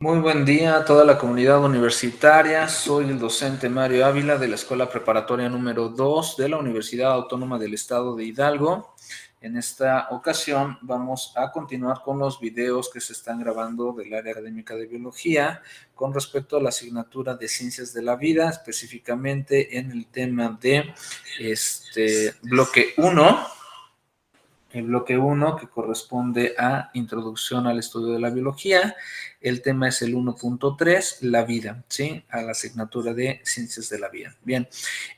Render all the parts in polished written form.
Muy buen día a toda la comunidad universitaria. Soy el docente Mario Ávila de la Escuela Preparatoria número 2 de la Universidad Autónoma del Estado de Hidalgo. En esta ocasión vamos a continuar con los videos que se están grabando del área académica de biología con respecto a la asignatura de Ciencias de la Vida, específicamente en el tema de bloque 1. El bloque 1 que corresponde a Introducción al Estudio de la Biología. El tema es el 1.3, la vida, ¿sí? A la asignatura de Ciencias de la Vida. Bien,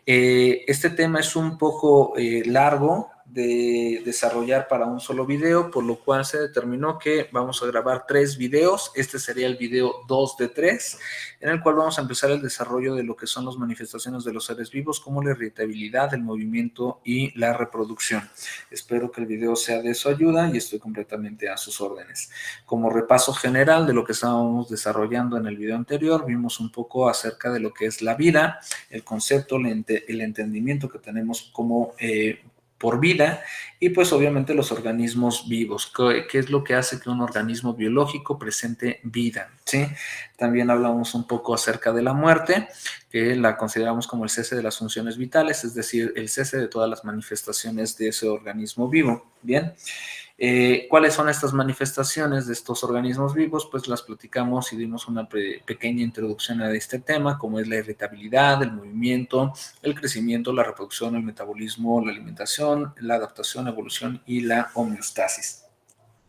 este tema es un poco largo de desarrollar para un solo video, por lo cual se determinó que vamos a grabar 3 videos. Este sería el video 2 de 3, en el cual vamos a empezar el desarrollo de lo que son las manifestaciones de los seres vivos, como la irritabilidad, el movimiento y la reproducción. Espero que el video sea de su ayuda y estoy completamente a sus órdenes. Como repaso general de lo que estábamos desarrollando en el video anterior, vimos un poco acerca de lo que es la vida, el concepto, el entendimiento que tenemos como por vida y pues obviamente los organismos vivos. ¿Qué es lo que hace que un organismo biológico presente vida? ¿Sí? También hablamos un poco acerca de la muerte, que la consideramos como el cese de las funciones vitales, es decir, el cese de todas las manifestaciones de ese organismo vivo. Bien. ¿Cuáles son estas manifestaciones de estos organismos vivos? Pues las platicamos y dimos una pequeña introducción a este tema, como es la irritabilidad, el movimiento, el crecimiento, la reproducción, el metabolismo, la alimentación, la adaptación, evolución y la homeostasis.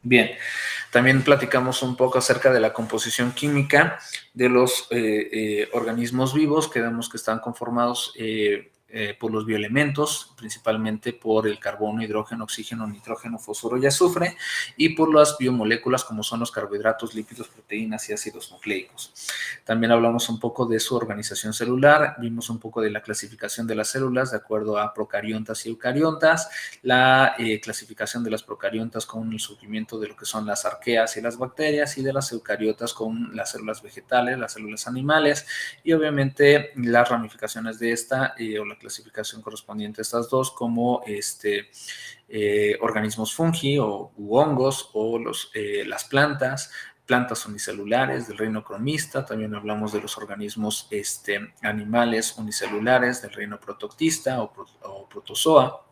Bien, también platicamos un poco acerca de la composición química de los organismos vivos, que vemos que están conformados por los bioelementos, principalmente por el carbono, hidrógeno, oxígeno, nitrógeno, fósforo y azufre, y por las biomoléculas como son los carbohidratos, lípidos, proteínas y ácidos nucleicos. También hablamos un poco de su organización celular, vimos un poco de la clasificación de las células de acuerdo a procariontas y eucariontas, la clasificación de las procariontas con el surgimiento de lo que son las arqueas y las bacterias, y de las eucariotas con las células vegetales, las células animales, y obviamente las ramificaciones de esta o la clasificación correspondiente a estas dos como organismos fungi u hongos o las plantas unicelulares del reino cromista. También hablamos de los organismos animales unicelulares del reino protoctista o protozoa.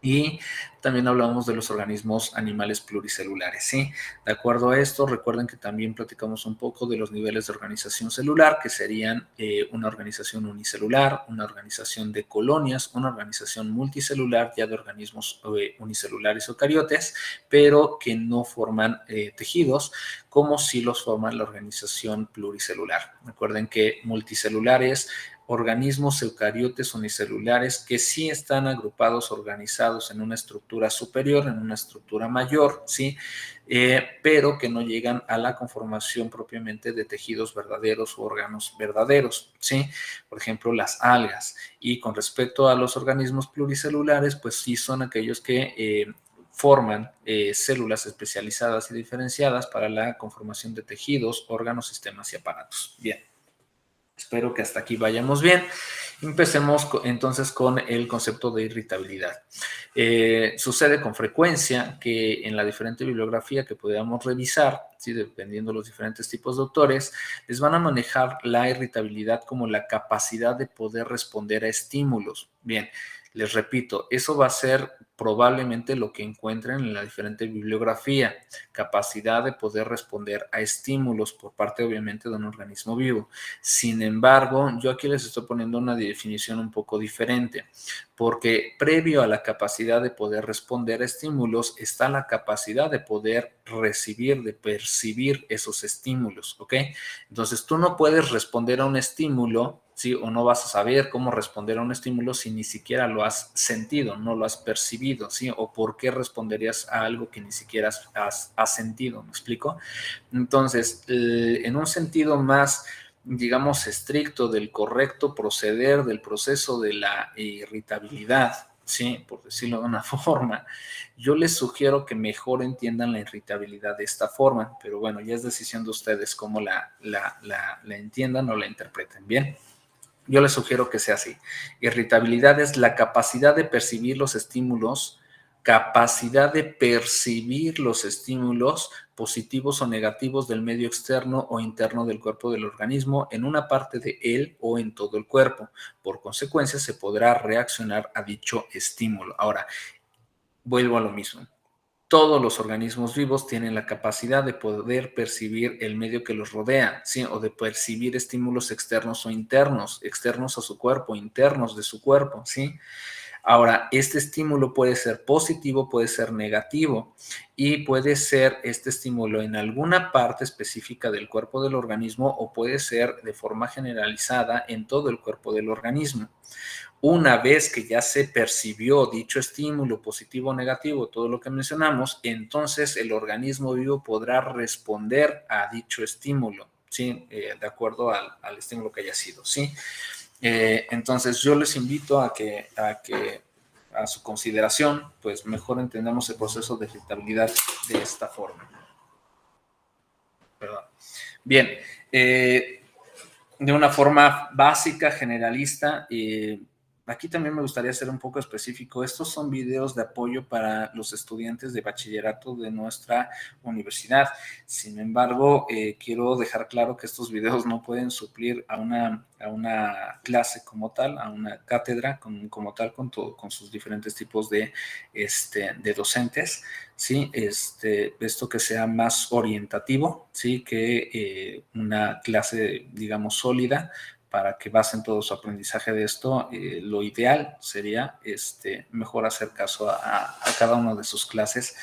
Y también hablamos de los organismos animales pluricelulares, ¿sí? De acuerdo a esto, recuerden que también platicamos un poco de los niveles de organización celular, que serían una organización unicelular, una organización de colonias, una organización multicelular ya de organismos unicelulares eucariotes, pero que no forman tejidos, como si los forma la organización pluricelular. Recuerden que multicelulares, organismos eucariotes unicelulares que sí están agrupados, organizados en una estructura superior, en una estructura mayor, ¿sí? Pero que no llegan a la conformación propiamente de tejidos verdaderos u órganos verdaderos, ¿sí? Por ejemplo, las algas. Y con respecto a los organismos pluricelulares, pues sí son aquellos que forman células especializadas y diferenciadas para la conformación de tejidos, órganos, sistemas y aparatos. Bien. Espero que hasta aquí vayamos bien. Empecemos entonces con el concepto de irritabilidad. Sucede con frecuencia que en la diferente bibliografía que podamos revisar, ¿sí? Dependiendo de los diferentes tipos de autores, les van a manejar la irritabilidad como la capacidad de poder responder a estímulos. Bien, les repito, eso va a ser probablemente lo que encuentren en la diferente bibliografía, capacidad de poder responder a estímulos por parte obviamente de un organismo vivo. Sin embargo, yo aquí les estoy poniendo una definición un poco diferente, porque previo a la capacidad de poder responder a estímulos está la capacidad de poder recibir, de percibir esos estímulos, ¿ok? Entonces, tú no puedes responder a un estímulo, ¿sí? O no vas a saber cómo responder a un estímulo si ni siquiera lo has sentido, no lo has percibido, ¿sí? O por qué responderías a algo que ni siquiera has sentido, ¿me explico? Entonces, en un sentido más, digamos, estricto del correcto proceder del proceso de la irritabilidad, ¿sí? Por decirlo de una forma, yo les sugiero que mejor entiendan la irritabilidad de esta forma, pero bueno, ya es decisión de ustedes cómo la entiendan o la interpreten, ¿bien? Yo les sugiero que sea así. Irritabilidad es la capacidad de percibir los estímulos capacidad de percibir los estímulos positivos o negativos del medio externo o interno del cuerpo del organismo en una parte de él o en todo el cuerpo. Por consecuencia, se podrá reaccionar a dicho estímulo. Ahora, vuelvo a lo mismo. Todos los organismos vivos tienen la capacidad de poder percibir el medio que los rodea, ¿sí? O de percibir estímulos externos o internos, externos a su cuerpo, internos de su cuerpo, ¿sí? Ahora, este estímulo puede ser positivo, puede ser negativo y puede ser este estímulo en alguna parte específica del cuerpo del organismo o puede ser de forma generalizada en todo el cuerpo del organismo. Una vez que ya se percibió dicho estímulo positivo o negativo, todo lo que mencionamos, entonces el organismo vivo podrá responder a dicho estímulo, ¿sí? De acuerdo al estímulo que haya sido, ¿sí? Entonces yo les invito a que a su consideración, pues mejor entendamos el proceso de irritabilidad de esta forma. Perdón. Bien, de una forma básica, generalista, aquí también me gustaría ser un poco específico. Estos son videos de apoyo para los estudiantes de bachillerato de nuestra universidad. Sin embargo, quiero dejar claro que estos videos no pueden suplir a una clase como tal, a una cátedra como tal, con sus diferentes tipos de docentes, ¿sí? Esto que sea más orientativo, ¿sí? Que una clase, digamos, sólida, para que basen todo su aprendizaje de esto. Lo ideal sería mejor hacer caso a cada una de sus clases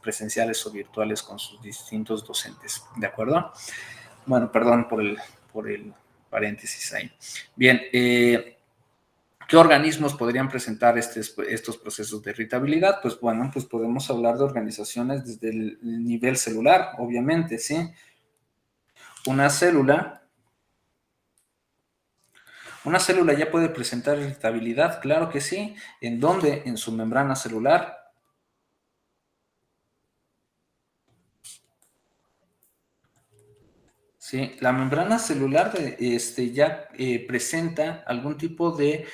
presenciales o virtuales con sus distintos docentes, ¿de acuerdo? Bueno, perdón por el paréntesis ahí. Bien, ¿qué organismos podrían presentar estos procesos de irritabilidad? Pues bueno, pues podemos hablar de organizaciones desde el nivel celular, obviamente, ¿sí? Una célula ya puede presentar irritabilidad, claro que sí. ¿En dónde? En su membrana celular. Sí, la membrana celular ya presenta algún tipo de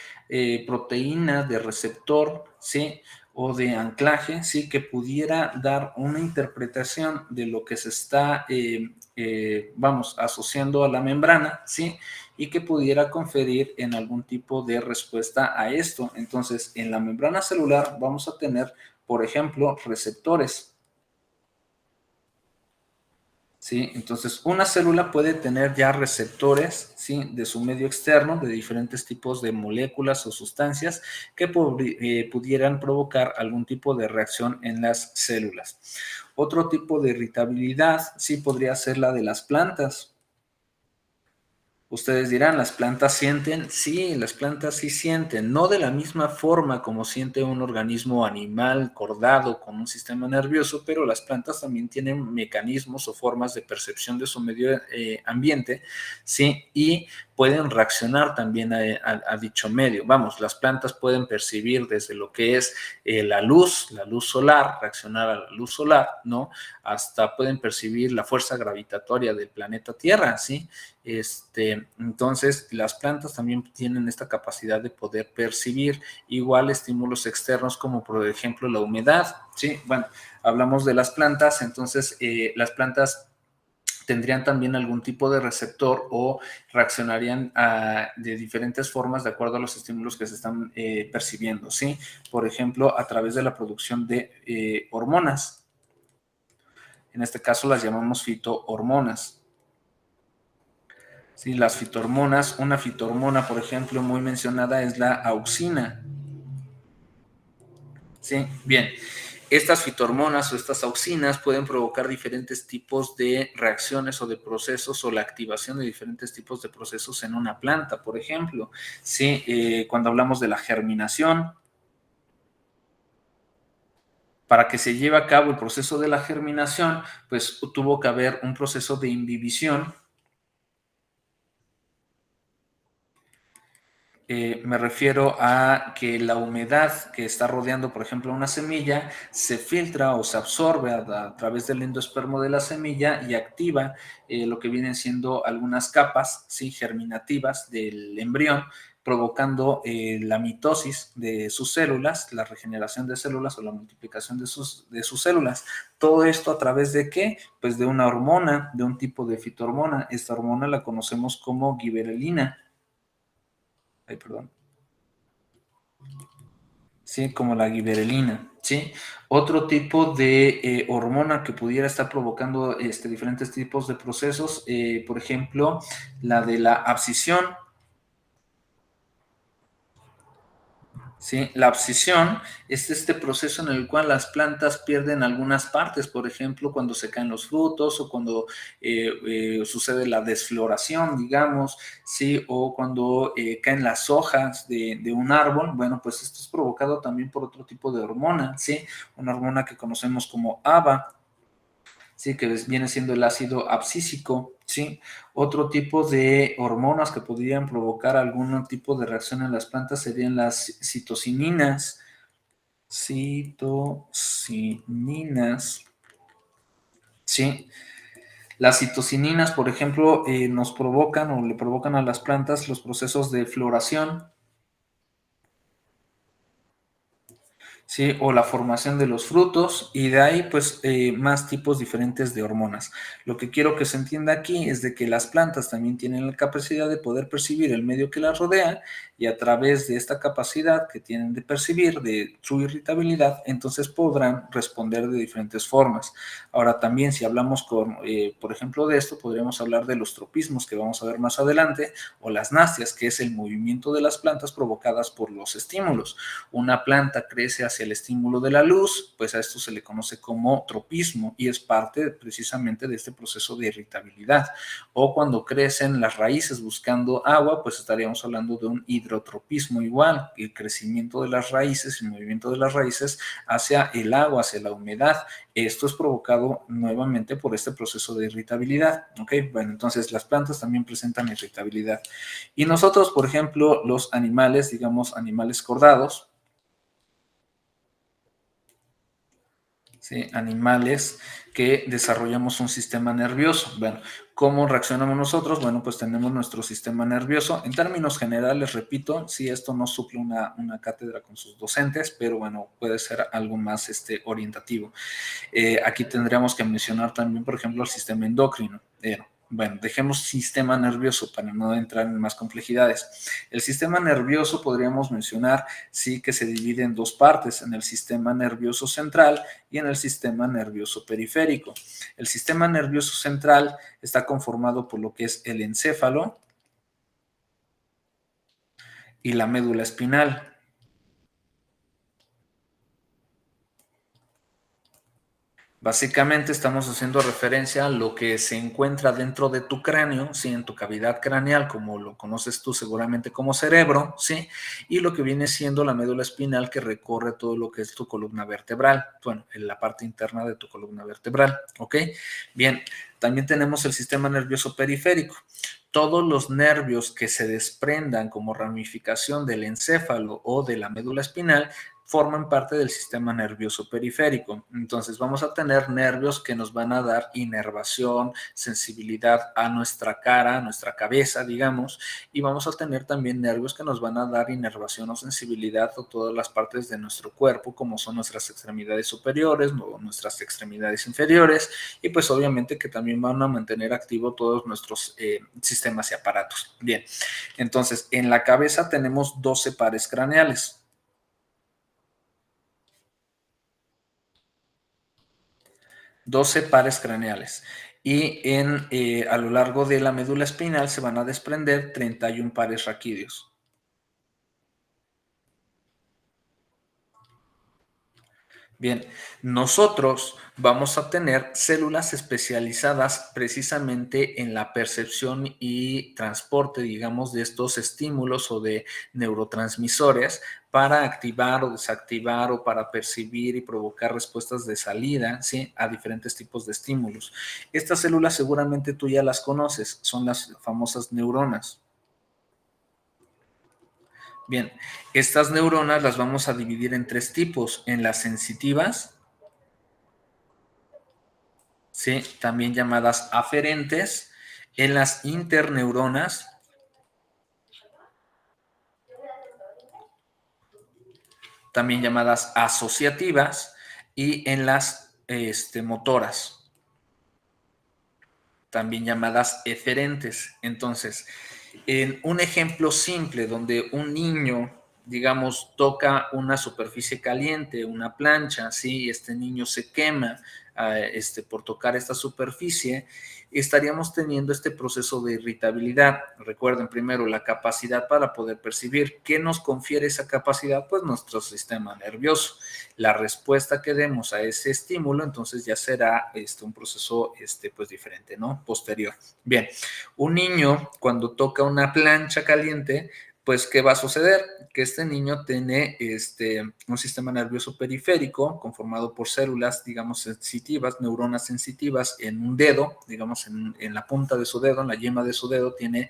proteína de receptor, ¿sí? O de anclaje, ¿sí? Que pudiera dar una interpretación de lo que se está, asociando a la membrana, ¿sí? Y que pudiera conferir en algún tipo de respuesta a esto. Entonces, en la membrana celular vamos a tener, por ejemplo, receptores. ¿Sí? Entonces, una célula puede tener ya receptores, ¿sí? De su medio externo, de diferentes tipos de moléculas o sustancias que pudieran provocar algún tipo de reacción en las células. Otro tipo de irritabilidad, sí, podría ser la de las plantas. Ustedes dirán, ¿las plantas sienten? Sí, las plantas sí sienten, no de la misma forma como siente un organismo animal cordado con un sistema nervioso, pero las plantas también tienen mecanismos o formas de percepción de su medio ambiente, ¿sí? Y pueden reaccionar también a dicho medio. Vamos, las plantas pueden percibir desde lo que es la luz solar, reaccionar a la luz solar, ¿no? Hasta pueden percibir la fuerza gravitatoria del planeta Tierra, ¿sí? Entonces, las plantas también tienen esta capacidad de poder percibir igual estímulos externos como por ejemplo la humedad, ¿sí? Bueno, hablamos de las plantas, entonces las plantas tendrían también algún tipo de receptor o reaccionarían de diferentes formas de acuerdo a los estímulos que se están percibiendo, ¿sí? Por ejemplo, a través de la producción de hormonas. En este caso las llamamos fitohormonas. Sí, las fitohormonas, una fitohormona, por ejemplo, muy mencionada es la auxina. Sí, bien. Estas fitohormonas o estas auxinas pueden provocar diferentes tipos de reacciones o de procesos o la activación de diferentes tipos de procesos en una planta, por ejemplo. Sí, cuando hablamos de la germinación, para que se lleve a cabo el proceso de la germinación, pues tuvo que haber un proceso de imbibición. Me refiero a que la humedad que está rodeando, por ejemplo, una semilla, se filtra o se absorbe a través del endospermo de la semilla y activa lo que vienen siendo algunas capas, ¿sí? Germinativas del embrión, provocando la mitosis de sus células, la regeneración de células o la multiplicación de sus células. Todo esto a través de ¿qué? Pues de una hormona, de un tipo de fitohormona. Esta hormona la conocemos como giberelina. Ay, perdón. Sí, como la giberelina, ¿sí? Otro tipo de hormona que pudiera estar provocando diferentes tipos de procesos, por ejemplo, la de la abscisión. ¿Sí? La abscisión es este proceso en el cual las plantas pierden algunas partes, por ejemplo, cuando se caen los frutos o cuando sucede la desfloración, digamos, ¿sí? O cuando caen las hojas de un árbol. Bueno, pues esto es provocado también por otro tipo de hormona, ¿sí? Una hormona que conocemos como ABA, ¿sí? Que viene siendo el ácido abscísico, ¿sí? Otro tipo de hormonas que podrían provocar algún tipo de reacción en las plantas serían las citocininas. Citocininas, ¿sí? Las citocininas, por ejemplo, nos provocan o le provocan a las plantas los procesos de floración, ¿sí? O la formación de los frutos, y de ahí pues más tipos diferentes de hormonas. Lo que quiero que se entienda aquí es de que las plantas también tienen la capacidad de poder percibir el medio que las rodea, y a través de esta capacidad que tienen de percibir, de su irritabilidad, entonces podrán responder de diferentes formas. Ahora también, si hablamos por ejemplo de esto, podríamos hablar de los tropismos que vamos a ver más adelante, o las nasias, que es el movimiento de las plantas provocadas por los estímulos. Una planta crece hacia el estímulo de la luz, pues a esto se le conoce como tropismo, y es parte precisamente de este proceso de irritabilidad. O cuando crecen las raíces buscando agua, pues estaríamos hablando de un hidrotropismo igual, el crecimiento de las raíces, el movimiento de las raíces hacia el agua, hacia la humedad. Esto es provocado nuevamente por este proceso de irritabilidad, ¿ok? Bueno, entonces las plantas también presentan irritabilidad. Y nosotros, por ejemplo, los animales, digamos animales cordados, ¿sí? Animales que desarrollamos un sistema nervioso. Bueno, ¿cómo reaccionamos nosotros? Bueno, pues tenemos nuestro sistema nervioso. En términos generales, repito, si esto no suple una cátedra con sus docentes, pero bueno, puede ser algo más orientativo. Aquí tendríamos que mencionar también, por ejemplo, el sistema endocrino. Bueno, dejemos sistema nervioso para no entrar en más complejidades. El sistema nervioso podríamos mencionar, sí, que se divide en dos partes, en el sistema nervioso central y en el sistema nervioso periférico. El sistema nervioso central está conformado por lo que es el encéfalo y la médula espinal. Básicamente estamos haciendo referencia a lo que se encuentra dentro de tu cráneo, ¿sí? En tu cavidad craneal, como lo conoces tú seguramente como cerebro, ¿sí? Y lo que viene siendo la médula espinal, que recorre todo lo que es tu columna vertebral, bueno, en la parte interna de tu columna vertebral, ¿ok? Bien, también tenemos el sistema nervioso periférico. Todos los nervios que se desprendan como ramificación del encéfalo o de la médula espinal forman parte del sistema nervioso periférico. Entonces vamos a tener nervios que nos van a dar inervación, sensibilidad a nuestra cara, a nuestra cabeza, digamos, y vamos a tener también nervios que nos van a dar inervación o sensibilidad a todas las partes de nuestro cuerpo, como son nuestras extremidades superiores o nuestras extremidades inferiores, y pues obviamente que también van a mantener activo todos nuestros sistemas y aparatos. Bien, entonces en la cabeza tenemos 12 pares craneales. 12 pares craneales. Y a lo largo de la médula espinal se van a desprender 31 pares raquídeos. Bien, nosotros vamos a tener células especializadas precisamente en la percepción y transporte, digamos, de estos estímulos o de neurotransmisores para activar o desactivar o para percibir y provocar respuestas de salida, ¿sí? A diferentes tipos de estímulos. Estas células seguramente tú ya las conoces, son las famosas neuronas. Bien, estas neuronas las vamos a dividir en tres tipos: en las sensitivas, ¿sí? También llamadas aferentes, en las interneuronas también llamadas asociativas, y en las motoras, también llamadas eferentes. Entonces, en un ejemplo simple donde un niño, digamos, toca una superficie caliente, una plancha, ¿sí? Este niño se quema por tocar esta superficie, estaríamos teniendo este proceso de irritabilidad. Recuerden primero la capacidad para poder percibir. ¿Qué nos confiere esa capacidad? Pues nuestro sistema nervioso. La respuesta que demos a ese estímulo, entonces ya será un proceso pues diferente, ¿no? Posterior. Bien, un niño cuando toca una plancha caliente, pues ¿qué va a suceder? Que este niño tiene un sistema nervioso periférico conformado por células, digamos, sensitivas, neuronas sensitivas en un dedo, digamos, en la punta de su dedo, en la yema de su dedo, tiene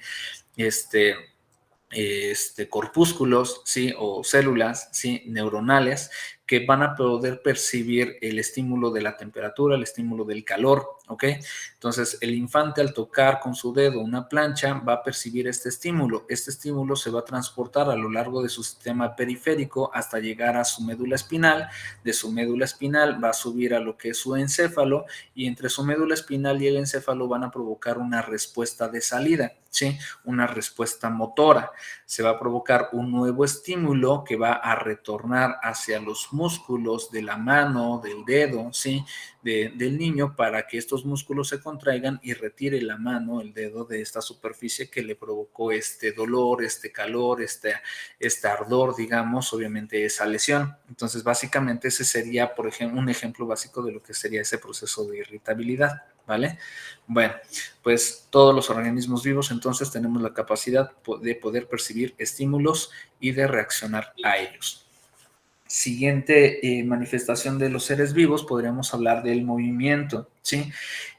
corpúsculos, ¿sí? O células, ¿sí? Neuronales que van a poder percibir el estímulo de la temperatura, el estímulo del calor, ¿ok? Entonces, el infante al tocar con su dedo una plancha va a percibir este estímulo. Este estímulo se va a transportar a lo largo de su sistema periférico hasta llegar a su médula espinal. De su médula espinal va a subir a lo que es su encéfalo, y entre su médula espinal y el encéfalo van a provocar una respuesta de salida, ¿sí? Una respuesta motora. Se va a provocar un nuevo estímulo que va a retornar hacia los músculos de la mano, del dedo, ¿sí? Del niño, para que estos músculos se contraigan y retire la mano, el dedo, de esta superficie que le provocó este dolor, este calor, este ardor, digamos, obviamente esa lesión. Entonces, básicamente ese sería, por ejemplo, un ejemplo básico de lo que sería ese proceso de irritabilidad, ¿vale? Bueno, pues todos los organismos vivos entonces tenemos la capacidad de poder percibir estímulos y de reaccionar a ellos. Siguiente manifestación de los seres vivos, podríamos hablar del movimiento, ¿sí?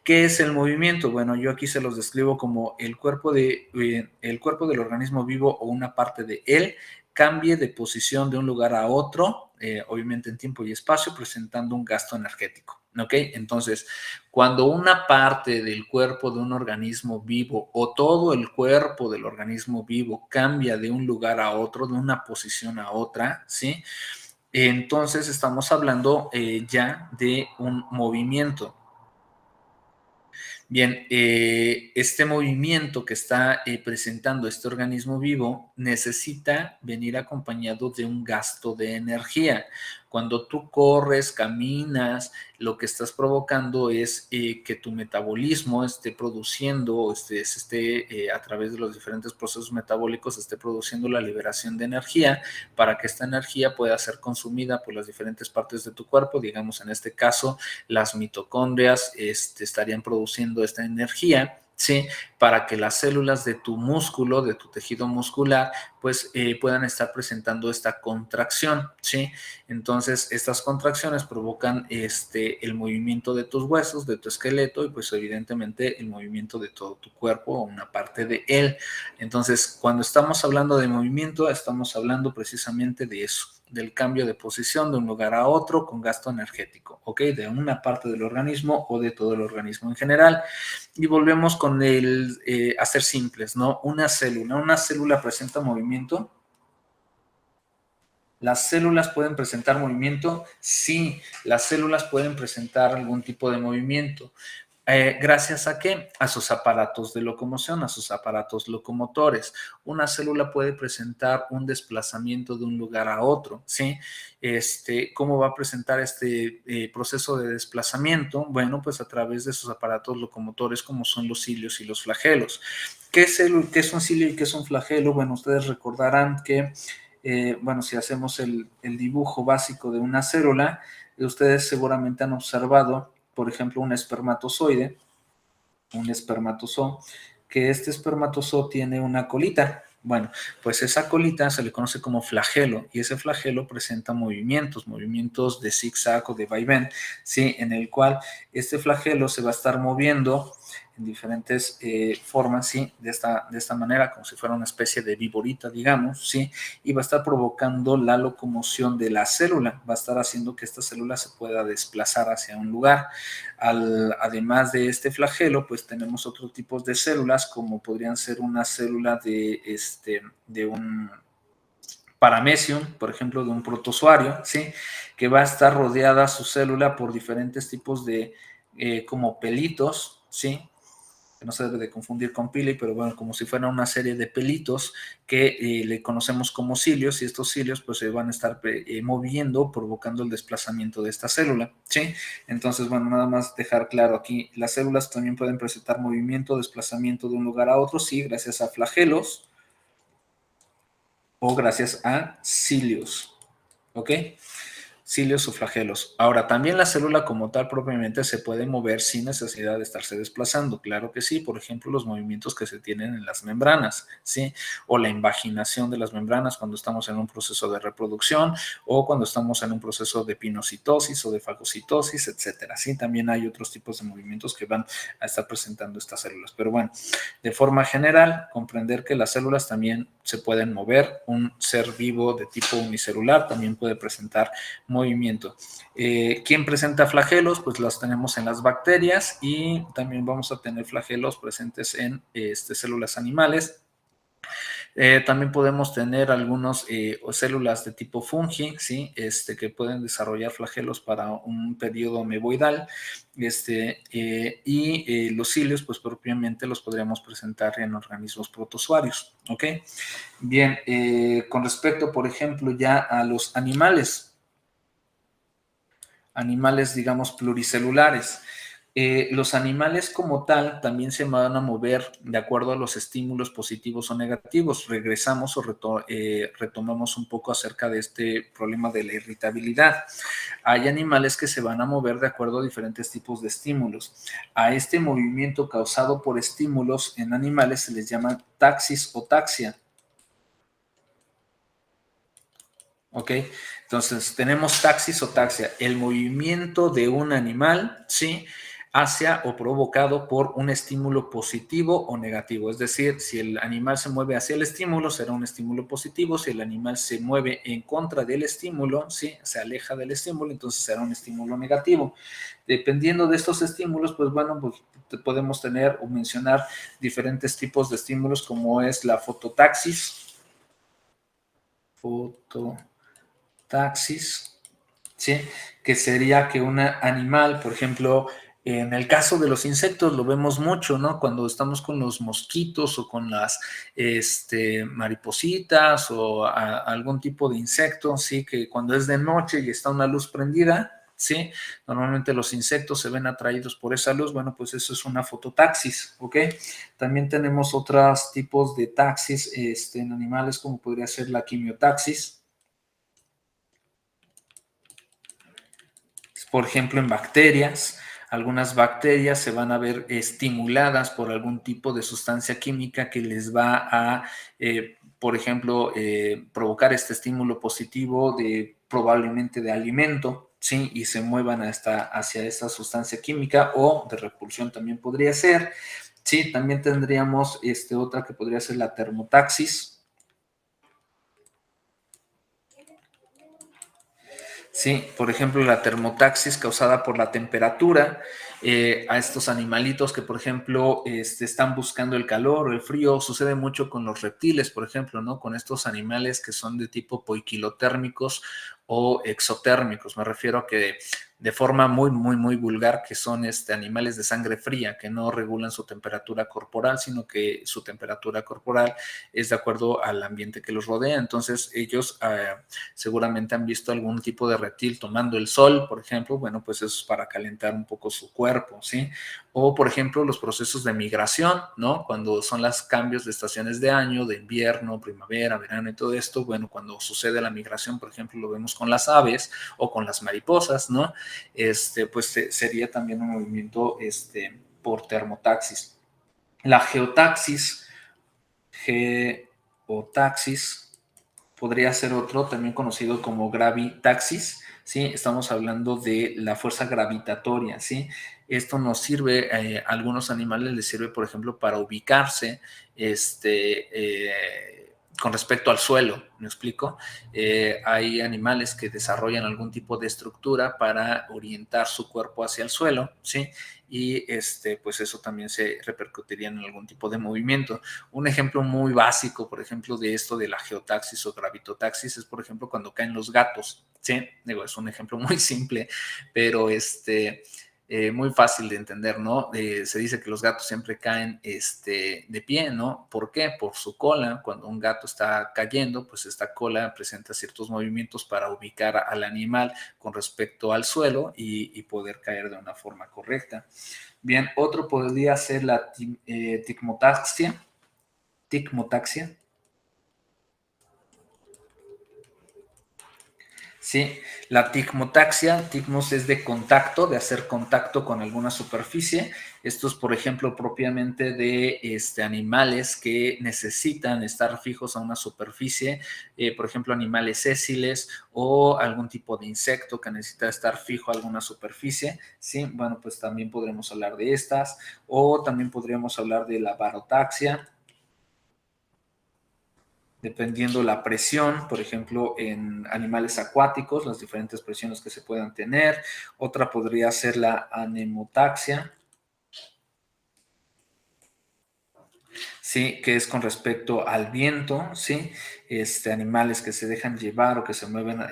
¿Qué es el movimiento? Bueno, yo aquí se los describo como el cuerpo del organismo vivo o una parte de él cambie de posición de un lugar a otro, obviamente en tiempo y espacio, presentando un gasto energético, ¿ok? Entonces, cuando una parte del cuerpo de un organismo vivo o todo el cuerpo del organismo vivo cambia de un lugar a otro, de una posición a otra, ¿sí? Entonces estamos hablando ya de un movimiento. Bien, este movimiento que está presentando este organismo vivo necesita venir acompañado de un gasto de energía. Cuando tú corres, caminas, lo que estás provocando es que tu metabolismo esté produciendo, a través de los diferentes procesos metabólicos, esté produciendo la liberación de energía para que esta energía pueda ser consumida por las diferentes partes de tu cuerpo. Digamos, en este caso, las mitocondrias estarían produciendo esta energía, ¿sí? Para que las células de tu músculo, de tu tejido muscular, pues puedan estar presentando esta contracción, ¿sí? Entonces, estas contracciones provocan el movimiento de tus huesos, de tu esqueleto, y pues evidentemente el movimiento de todo tu cuerpo o una parte de él. Entonces, cuando estamos hablando de movimiento, estamos hablando precisamente de eso, del cambio de posición de un lugar a otro con gasto energético, ¿ok? De una parte del organismo o de todo el organismo en general. Y volvemos con el hacer simples, ¿no? Una célula presenta movimiento. ¿Las células pueden presentar movimiento? Sí, las células pueden presentar algún tipo de movimiento. ¿Gracias a qué? A sus aparatos de locomoción, a sus aparatos locomotores. Una célula puede presentar un desplazamiento de un lugar a otro, ¿sí? ¿Cómo va a presentar este proceso de desplazamiento? Bueno, pues a través de sus aparatos locomotores, como son los cilios y los flagelos. ¿Qué es un cilio y qué es un flagelo? Bueno, ustedes recordarán que bueno, si hacemos el dibujo básico de una célula, ustedes seguramente han observado, por ejemplo, un espermatozoide, un espermatozoo, que este espermatozoo tiene una colita. Bueno, pues esa colita se le conoce como flagelo, y ese flagelo presenta movimientos de zigzag o de vaivén, ¿sí? En el cual este flagelo se va a estar moviendo en diferentes formas, ¿sí? De esta manera, como si fuera una especie de viborita, digamos, ¿sí? Y va a estar provocando la locomoción de la célula, va a estar haciendo que esta célula se pueda desplazar hacia un lugar. Además de este flagelo, pues tenemos otros tipos de células, como podrían ser una célula de un paramecium, por ejemplo, de un protozoario, ¿sí? Que va a estar rodeada su célula por diferentes tipos de como pelitos, ¿sí? Que no se debe de confundir con pili, pero bueno, como si fuera una serie de pelitos que le conocemos como cilios, y estos cilios pues se van a estar moviendo, provocando el desplazamiento de esta célula, ¿sí? Entonces, bueno, nada más dejar claro aquí, las células también pueden presentar movimiento, desplazamiento de un lugar a otro, sí, gracias a flagelos o gracias a cilios, ¿ok? Cilios o flagelos. Ahora, también la célula como tal propiamente se puede mover sin necesidad de estarse desplazando. Claro que sí, por ejemplo, los movimientos que se tienen en las membranas, ¿sí? O la invaginación de las membranas cuando estamos en un proceso de reproducción o cuando estamos en un proceso de pinocitosis o de fagocitosis, etcétera. Sí, también hay otros tipos de movimientos que van a estar presentando estas células. Pero bueno, de forma general, comprender que las células también se pueden mover. Un ser vivo de tipo unicelular también puede presentar movimiento. ¿Quién presenta flagelos? Pues los tenemos en las bacterias y también vamos a tener flagelos presentes en células animales. También podemos tener algunas células de tipo fungi, ¿sí? Que pueden desarrollar flagelos para un periodo ameboidal. Y los cilios, pues propiamente los podríamos presentar en organismos protozoarios, ¿ok? Bien, con respecto, por ejemplo, ya a los animales, digamos, pluricelulares. Los animales como tal también se van a mover de acuerdo a los estímulos positivos o negativos. Regresamos o retomamos un poco acerca de este problema de la irritabilidad. Hay animales que se van a mover de acuerdo a diferentes tipos de estímulos. A este movimiento causado por estímulos en animales se les llama taxis o taxia. ¿Ok? Entonces, tenemos taxis o taxia, el movimiento de un animal, ¿sí? Hacia o provocado por un estímulo positivo o negativo. Es decir, si el animal se mueve hacia el estímulo, será un estímulo positivo. Si el animal se mueve en contra del estímulo, ¿sí? Se aleja del estímulo, entonces será un estímulo negativo. Dependiendo de estos estímulos, pues bueno, pues podemos tener o mencionar diferentes tipos de estímulos, como es la fototaxis. Taxis, ¿sí? Que sería que un animal, por ejemplo, en el caso de los insectos lo vemos mucho, ¿no? Cuando estamos con los mosquitos o con las maripositas o algún tipo de insecto, ¿sí? Que cuando es de noche y está una luz prendida, ¿sí? Normalmente los insectos se ven atraídos por esa luz, bueno, pues eso es una fototaxis, ¿ok? También tenemos otros tipos de taxis en animales, como podría ser la quimiotaxis. Por ejemplo, en bacterias, algunas bacterias se van a ver estimuladas por algún tipo de sustancia química que les va a, por ejemplo, provocar este estímulo positivo de probablemente de alimento, ¿sí? Y se muevan hacia esta sustancia química o de repulsión también podría ser. Sí, también tendríamos otra que podría ser la termotaxis. Sí, por ejemplo, la termotaxis causada por la temperatura, a estos animalitos que, por ejemplo, están buscando el calor o el frío, sucede mucho con los reptiles, por ejemplo, ¿no? Con estos animales que son de tipo poiquilotérmicos o exotérmicos. Me refiero a que de forma muy, muy, muy vulgar, que son animales de sangre fría, que no regulan su temperatura corporal, sino que su temperatura corporal es de acuerdo al ambiente que los rodea. Entonces, ellos seguramente han visto algún tipo de reptil tomando el sol, por ejemplo, bueno, pues eso es para calentar un poco su cuerpo, ¿sí? O, por ejemplo, los procesos de migración, ¿no? Cuando son los cambios de estaciones de año, de invierno, primavera, verano y todo esto, bueno, cuando sucede la migración, por ejemplo, lo vemos con las aves o con las mariposas, ¿no? Pues sería también un movimiento por termotaxis. La geotaxis podría ser otro, también conocido como gravitaxis, ¿sí? Estamos hablando de la fuerza gravitatoria, ¿sí? Esto nos sirve, a algunos animales les sirve, por ejemplo, para ubicarse, con respecto al suelo, ¿me explico? Hay animales que desarrollan algún tipo de estructura para orientar su cuerpo hacia el suelo, ¿sí? Y pues eso también se repercutiría en algún tipo de movimiento. Un ejemplo muy básico, por ejemplo, de esto de la geotaxis o gravitotaxis es, por ejemplo, cuando caen los gatos, ¿sí? Digo, es un ejemplo muy simple, pero muy fácil de entender, ¿no? Se dice que los gatos siempre caen de pie, ¿no? ¿Por qué? Por su cola. Cuando un gato está cayendo, pues esta cola presenta ciertos movimientos para ubicar al animal con respecto al suelo y poder caer de una forma correcta. Bien, otro podría ser la ticmotaxia. Ticmotaxia. Sí, la ticmotaxia, ticmos es de contacto, de hacer contacto con alguna superficie. Esto es, por ejemplo, propiamente de animales que necesitan estar fijos a una superficie, por ejemplo, animales sésiles o algún tipo de insecto que necesita estar fijo a alguna superficie. Sí, bueno, pues también podremos hablar de estas, o también podríamos hablar de la barotaxia, dependiendo la presión, por ejemplo, en animales acuáticos, las diferentes presiones que se puedan tener. Otra podría ser la anemotaxia, ¿sí? Que es con respecto al viento, ¿sí? Animales que se dejan llevar o que se mueven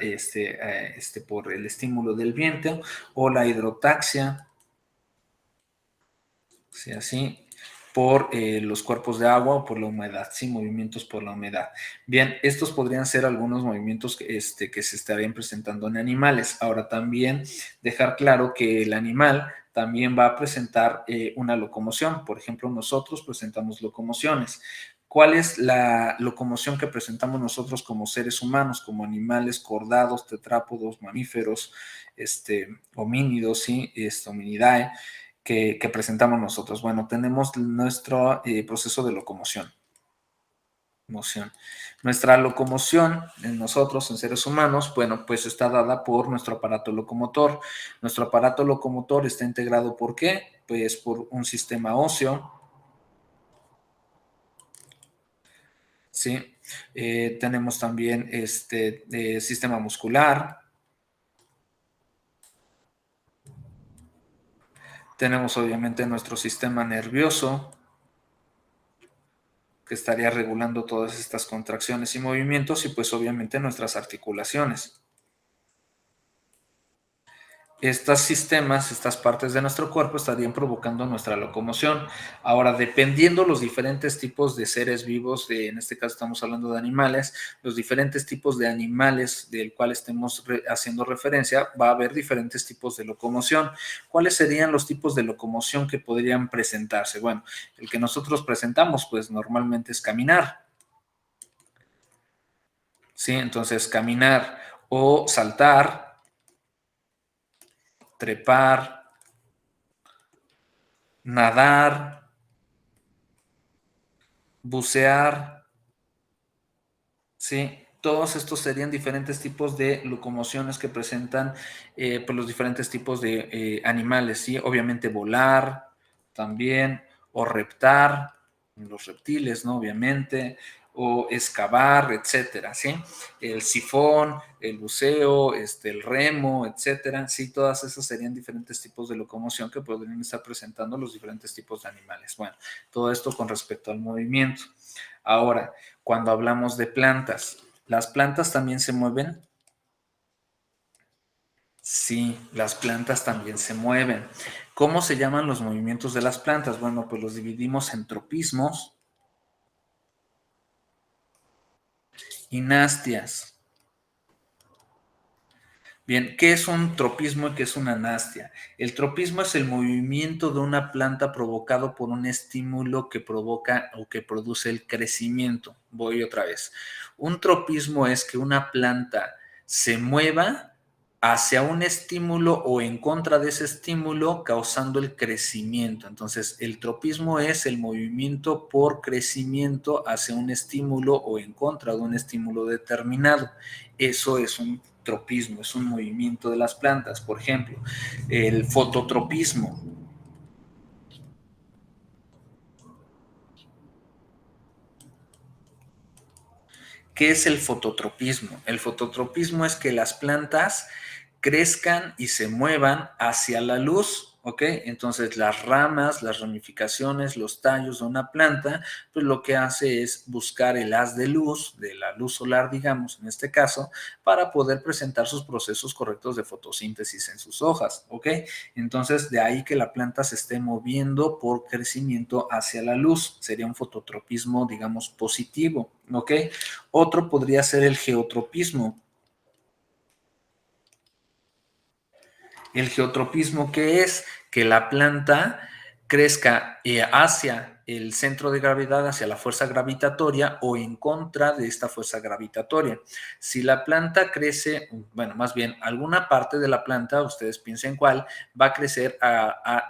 por el estímulo del viento, o la hidrotaxia, ¿sí? Así, por los cuerpos de agua o por la humedad, sí, movimientos por la humedad. Bien, estos podrían ser algunos movimientos que se estarían presentando en animales. Ahora también dejar claro que el animal también va a presentar una locomoción. Por ejemplo, nosotros presentamos locomociones. ¿Cuál es la locomoción que presentamos nosotros como seres humanos, como animales cordados, tetrápodos, mamíferos, homínidos, sí, hominidae? Que presentamos nosotros. Bueno, tenemos nuestro proceso de locomoción. Nuestra locomoción en nosotros, en seres humanos, bueno, pues está dada por nuestro aparato locomotor. Nuestro aparato locomotor está integrado ¿por qué? Pues por un sistema óseo, ¿sí? Tenemos también sistema muscular, tenemos obviamente nuestro sistema nervioso, que estaría regulando todas estas contracciones y movimientos, y pues obviamente nuestras articulaciones. Estos sistemas, estas partes de nuestro cuerpo estarían provocando nuestra locomoción. Ahora, dependiendo los diferentes tipos de seres vivos, en este caso estamos hablando de animales, los diferentes tipos de animales del cual estemos haciendo referencia, va a haber diferentes tipos de locomoción. ¿Cuáles serían los tipos de locomoción que podrían presentarse? Bueno, el que nosotros presentamos, pues normalmente es caminar. ¿Sí? Entonces, caminar o saltar, trepar, nadar, bucear, ¿sí? Todos estos serían diferentes tipos de locomociones que presentan pues los diferentes tipos de animales, ¿sí? Obviamente volar también, o reptar, los reptiles, ¿no? Obviamente, o excavar, etcétera, ¿sí? El sifón, el buceo, el remo, etcétera, sí, todas esas serían diferentes tipos de locomoción que podrían estar presentando los diferentes tipos de animales. Bueno, todo esto con respecto al movimiento. Ahora, cuando hablamos de plantas, ¿las plantas también se mueven? Sí, las plantas también se mueven. ¿Cómo se llaman los movimientos de las plantas? Bueno, pues los dividimos en tropismos y nastias. Bien, ¿qué es un tropismo y qué es una nastia? El tropismo es el movimiento de una planta provocado por un estímulo que provoca o que produce el crecimiento. Voy otra vez. Un tropismo es que una planta se mueva hacia un estímulo o en contra de ese estímulo, causando el crecimiento. Entonces, el tropismo es el movimiento por crecimiento hacia un estímulo o en contra de un estímulo determinado. Eso es un tropismo, es un movimiento de las plantas. Por ejemplo, el fototropismo. ¿Qué es el fototropismo? El fototropismo es que las plantas crezcan y se muevan hacia la luz, ¿ok? Entonces las ramas, las ramificaciones, los tallos de una planta, pues lo que hace es buscar el haz de luz, de la luz solar, digamos, en este caso, para poder presentar sus procesos correctos de fotosíntesis en sus hojas, ¿ok? Entonces de ahí que la planta se esté moviendo por crecimiento hacia la luz, sería un fototropismo, digamos, positivo, ¿ok? Otro podría ser el geotropismo. El geotropismo, ¿qué es? Que la planta crezca hacia el centro de gravedad, hacia la fuerza gravitatoria o en contra de esta fuerza gravitatoria. Si la planta crece, bueno, más bien alguna parte de la planta, ustedes piensen cuál, va a crecer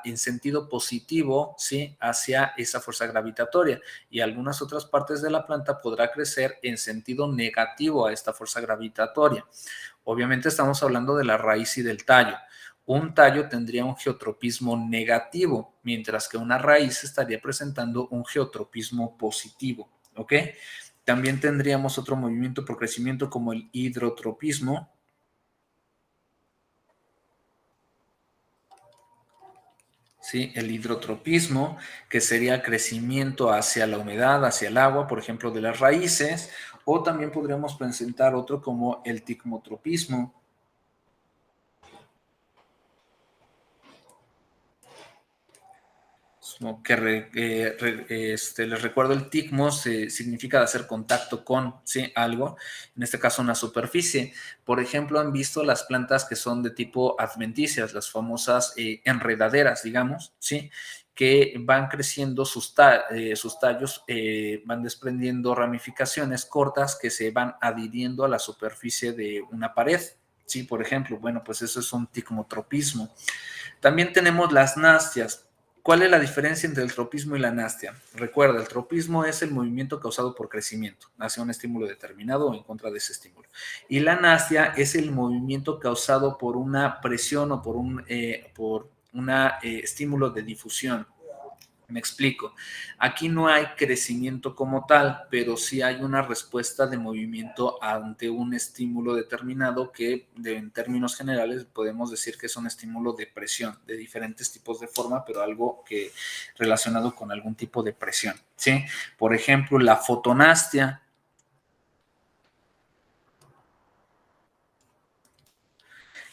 en sentido positivo, ¿sí? Hacia esa fuerza gravitatoria, y algunas otras partes de la planta podrá crecer en sentido negativo a esta fuerza gravitatoria. Obviamente estamos hablando de la raíz y del tallo. Un tallo tendría un geotropismo negativo, mientras que una raíz estaría presentando un geotropismo positivo, ¿ok? También tendríamos otro movimiento por crecimiento como el hidrotropismo. ¿Sí? El hidrotropismo, que sería crecimiento hacia la humedad, hacia el agua, por ejemplo, de las raíces, o también podríamos presentar otro como el ticmotropismo, que les recuerdo, el ticmos significa hacer contacto con, ¿sí? Algo, en este caso una superficie. Por ejemplo, han visto las plantas que son de tipo adventicias, las famosas enredaderas, digamos, ¿sí? Que van creciendo sus tallos, van desprendiendo ramificaciones cortas que se van adhiriendo a la superficie de una pared, ¿sí? Por ejemplo, bueno, pues eso es un ticmotropismo. También tenemos las nastias. ¿Cuál es la diferencia entre el tropismo y la nastia? Recuerda, el tropismo es el movimiento causado por crecimiento hacia un estímulo determinado o en contra de ese estímulo. Y la nastia es el movimiento causado por una presión o por un estímulo de difusión. Me explico. Aquí no hay crecimiento como tal, pero sí hay una respuesta de movimiento ante un estímulo determinado que en términos generales podemos decir que es un estímulo de presión, de diferentes tipos de forma, pero algo que relacionado con algún tipo de presión, ¿sí? Por ejemplo, la fotonastia.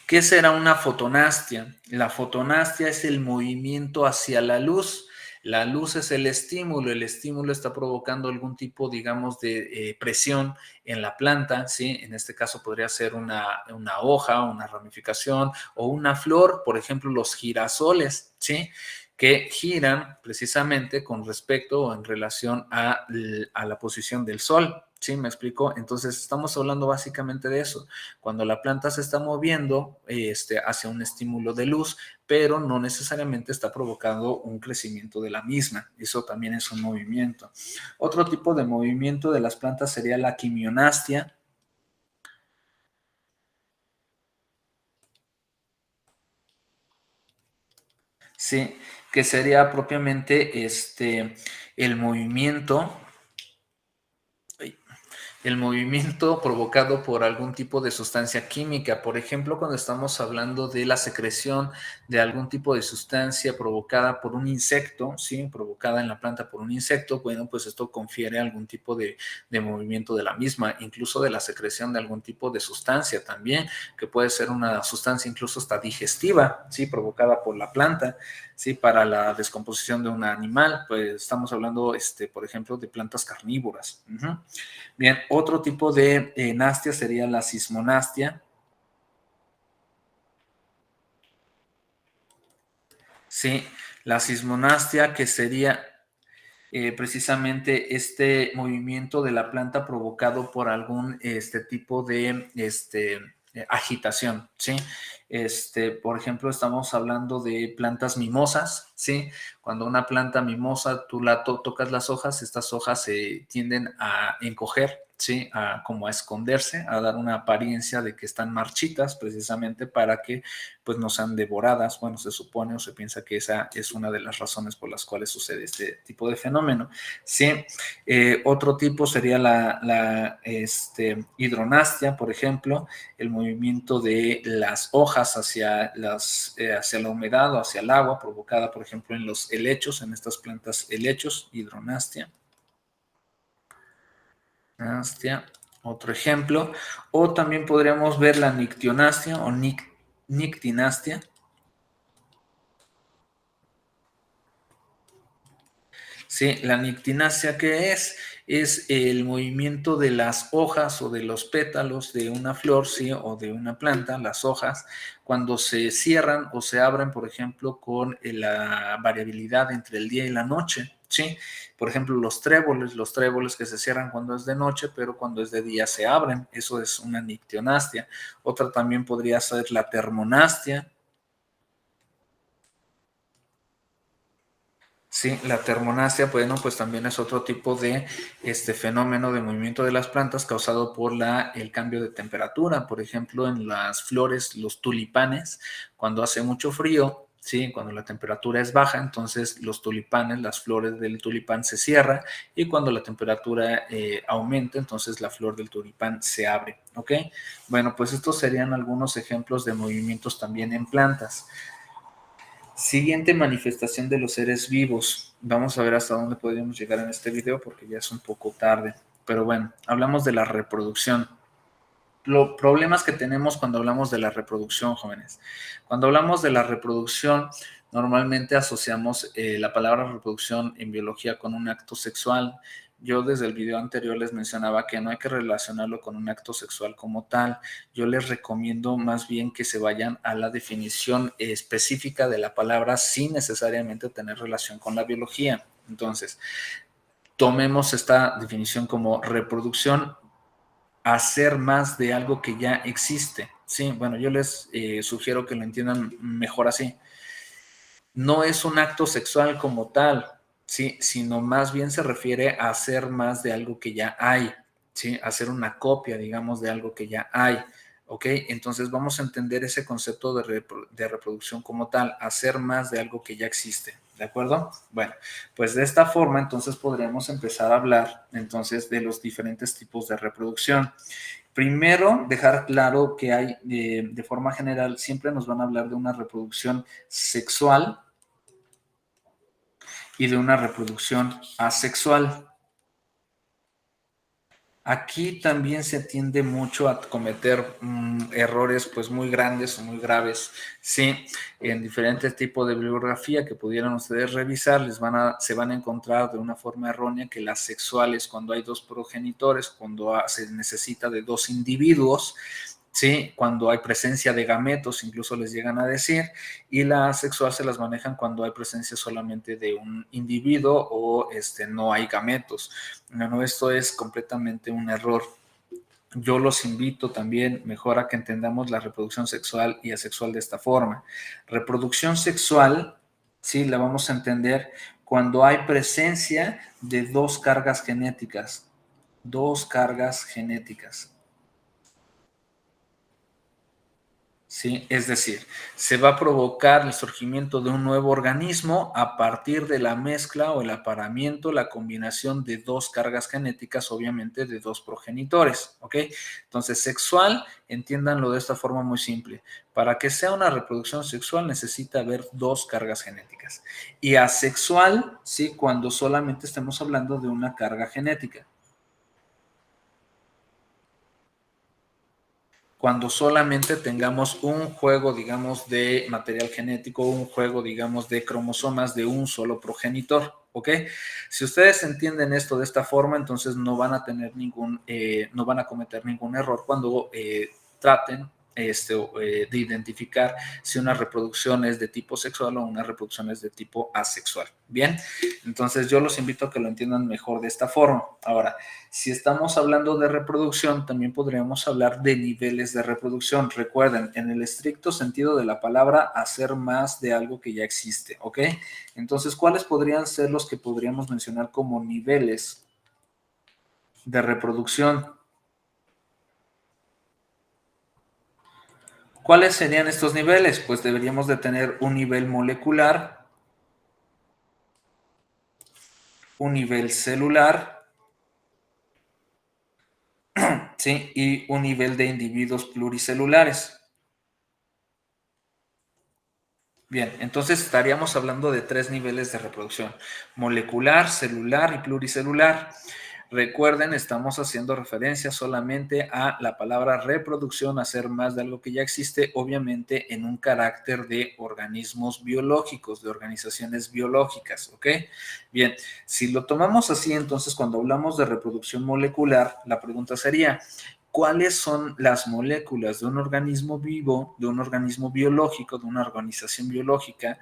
¿Qué será una fotonastia? La fotonastia es el movimiento hacia la luz. La luz es el estímulo está provocando algún tipo, digamos, de presión en la planta, ¿sí? En este caso podría ser una hoja, una ramificación o una flor, por ejemplo, los girasoles, ¿sí? Que giran precisamente con respecto o en relación a la posición del sol, ¿sí? ¿Me explico? Entonces estamos hablando básicamente de eso. Cuando la planta se está moviendo hacia un estímulo de luz, pero no necesariamente está provocando un crecimiento de la misma. Eso también es un movimiento. Otro tipo de movimiento de las plantas sería la quimionastia. Sí, que sería propiamente el movimiento el movimiento provocado por algún tipo de sustancia química. Por ejemplo, cuando estamos hablando de la secreción de algún tipo de sustancia provocada por un insecto, ¿sí? Provocada en la planta por un insecto, bueno, pues esto confiere algún tipo de movimiento de la misma, incluso de la secreción de algún tipo de sustancia también, que puede ser una sustancia incluso hasta digestiva, ¿sí? Provocada por la planta. Sí, para la descomposición de un animal, pues estamos hablando, por ejemplo, de plantas carnívoras. Bien, otro tipo de nastia sería la sismonastia. Sí, la sismonastia, que sería precisamente este movimiento de la planta provocado por algún tipo de agitación, ¿sí? Por ejemplo, estamos hablando de plantas mimosas, ¿sí? Cuando una planta mimosa, tú tocas las hojas, estas hojas se tienden a encoger, ¿sí? Como a esconderse, a dar una apariencia de que están marchitas, precisamente para que pues no sean devoradas. Bueno, se supone o se piensa que esa es una de las razones por las cuales sucede este tipo de fenómeno, ¿sí? Otro tipo sería la hidronastia, por ejemplo, el movimiento de las hojas hacia la humedad o hacia el agua, provocada, por ejemplo, en los helechos, en estas plantas helechos, hidronastia. Otro ejemplo. O también podríamos ver la nictionastia o nictinastia. Sí, la nictinasia, ¿qué es? Es el movimiento de las hojas o de los pétalos de una flor, ¿sí? O de una planta, las hojas, cuando se cierran o se abren, por ejemplo, con la variabilidad entre el día y la noche, ¿sí? Por ejemplo, los tréboles que se cierran cuando es de noche, pero cuando es de día se abren. Eso es una nictionastia. Otra también podría ser la termonastia. Sí, la termonacia, bueno, pues también es otro tipo de fenómeno de movimiento de las plantas causado por el cambio de temperatura. Por ejemplo, en las flores, los tulipanes, cuando hace mucho frío, sí, cuando la temperatura es baja, entonces los tulipanes, las flores del tulipán se cierran, y cuando la temperatura aumenta, entonces la flor del tulipán se abre, ¿ok? Bueno, pues estos serían algunos ejemplos de movimientos también en plantas. Siguiente manifestación de los seres vivos. Vamos a ver hasta dónde podemos llegar en este video porque ya es un poco tarde. Pero bueno, hablamos de la reproducción. Los problemas que tenemos cuando hablamos de la reproducción, jóvenes. Cuando hablamos de la reproducción, normalmente asociamos la palabra reproducción en biología con un acto sexual. Yo desde el video anterior les mencionaba que no hay que relacionarlo con un acto sexual como tal. Yo les recomiendo más bien que se vayan a la definición específica de la palabra sin necesariamente tener relación con la biología. Entonces, tomemos esta definición como reproducción, hacer más de algo que ya existe. Sí, bueno, yo les sugiero que lo entiendan mejor así. No es un acto sexual como tal, ¿sí? Sino más bien se refiere a hacer más de algo que ya hay, ¿sí? Hacer una copia, digamos, de algo que ya hay, ¿ok? Entonces vamos a entender ese concepto de reproducción como tal, hacer más de algo que ya existe, ¿de acuerdo? Bueno, pues de esta forma entonces podríamos empezar a hablar entonces de los diferentes tipos de reproducción. Primero, dejar claro que hay, de forma general, siempre nos van a hablar de una reproducción sexual y de una reproducción asexual. Aquí también se tiende mucho a cometer errores pues muy grandes o muy graves, sí, en diferentes tipos de bibliografía que pudieran ustedes revisar, se van a encontrar de una forma errónea que las sexuales, cuando hay dos progenitores, cuando se necesita de dos individuos, ¿sí? Cuando hay presencia de gametos, incluso les llegan a decir, y la asexual se las manejan cuando hay presencia solamente de un individuo o no hay gametos. Bueno, esto es completamente un error. Yo los invito también mejor a que entendamos la reproducción sexual y asexual de esta forma. Reproducción sexual, sí, la vamos a entender cuando hay presencia de dos cargas genéticas. Dos cargas genéticas. ¿Sí? Es decir, se va a provocar el surgimiento de un nuevo organismo a partir de la mezcla o el apareamiento, la combinación de dos cargas genéticas, obviamente de dos progenitores, ¿ok? Entonces, sexual, entiéndanlo de esta forma muy simple. Para que sea una reproducción sexual necesita haber dos cargas genéticas. Y asexual, ¿sí? Cuando solamente estemos hablando de una carga genética. Cuando solamente tengamos un juego, digamos, de material genético, un juego, digamos, de cromosomas de un solo progenitor, ¿ok? Si ustedes entienden esto de esta forma, entonces no van a tener no van a cometer ningún error cuando traten de identificar si una reproducción es de tipo sexual o una reproducción es de tipo asexual. Bien, entonces yo los invito a que lo entiendan mejor de esta forma. Ahora, si estamos hablando de reproducción, también podríamos hablar de niveles de reproducción. Recuerden, en el estricto sentido de la palabra, hacer más de algo que ya existe, ¿ok? Entonces, ¿cuáles podrían ser los que podríamos mencionar como niveles de reproducción. ¿Cuáles serían estos niveles? Pues deberíamos de tener un nivel molecular, un nivel celular, ¿sí? Y un nivel de individuos pluricelulares. Bien, entonces estaríamos hablando de 3 niveles de reproducción: molecular, celular y pluricelular. Recuerden, estamos haciendo referencia solamente a la palabra reproducción, hacer más de algo que ya existe, obviamente en un carácter de organismos biológicos, de organizaciones biológicas, ¿ok? Bien, si lo tomamos así, entonces cuando hablamos de reproducción molecular, la pregunta sería: ¿cuáles son las moléculas de un organismo vivo, de un organismo biológico, de una organización biológica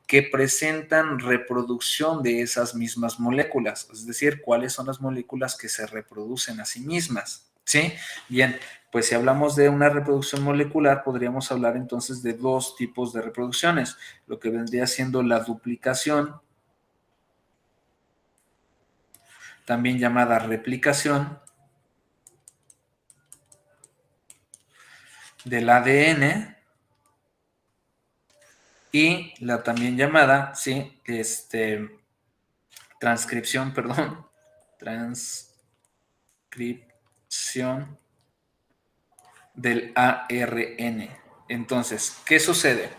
que presentan reproducción de esas mismas moléculas? Es decir, ¿cuáles son las moléculas que se reproducen a sí mismas? ¿Sí? Bien, pues si hablamos de una reproducción molecular, podríamos hablar entonces de 2 tipos de reproducciones: lo que vendría siendo la duplicación, también llamada replicación del ADN, y la también llamada, sí, transcripción, perdón, transcripción del ARN. Entonces, ¿qué sucede?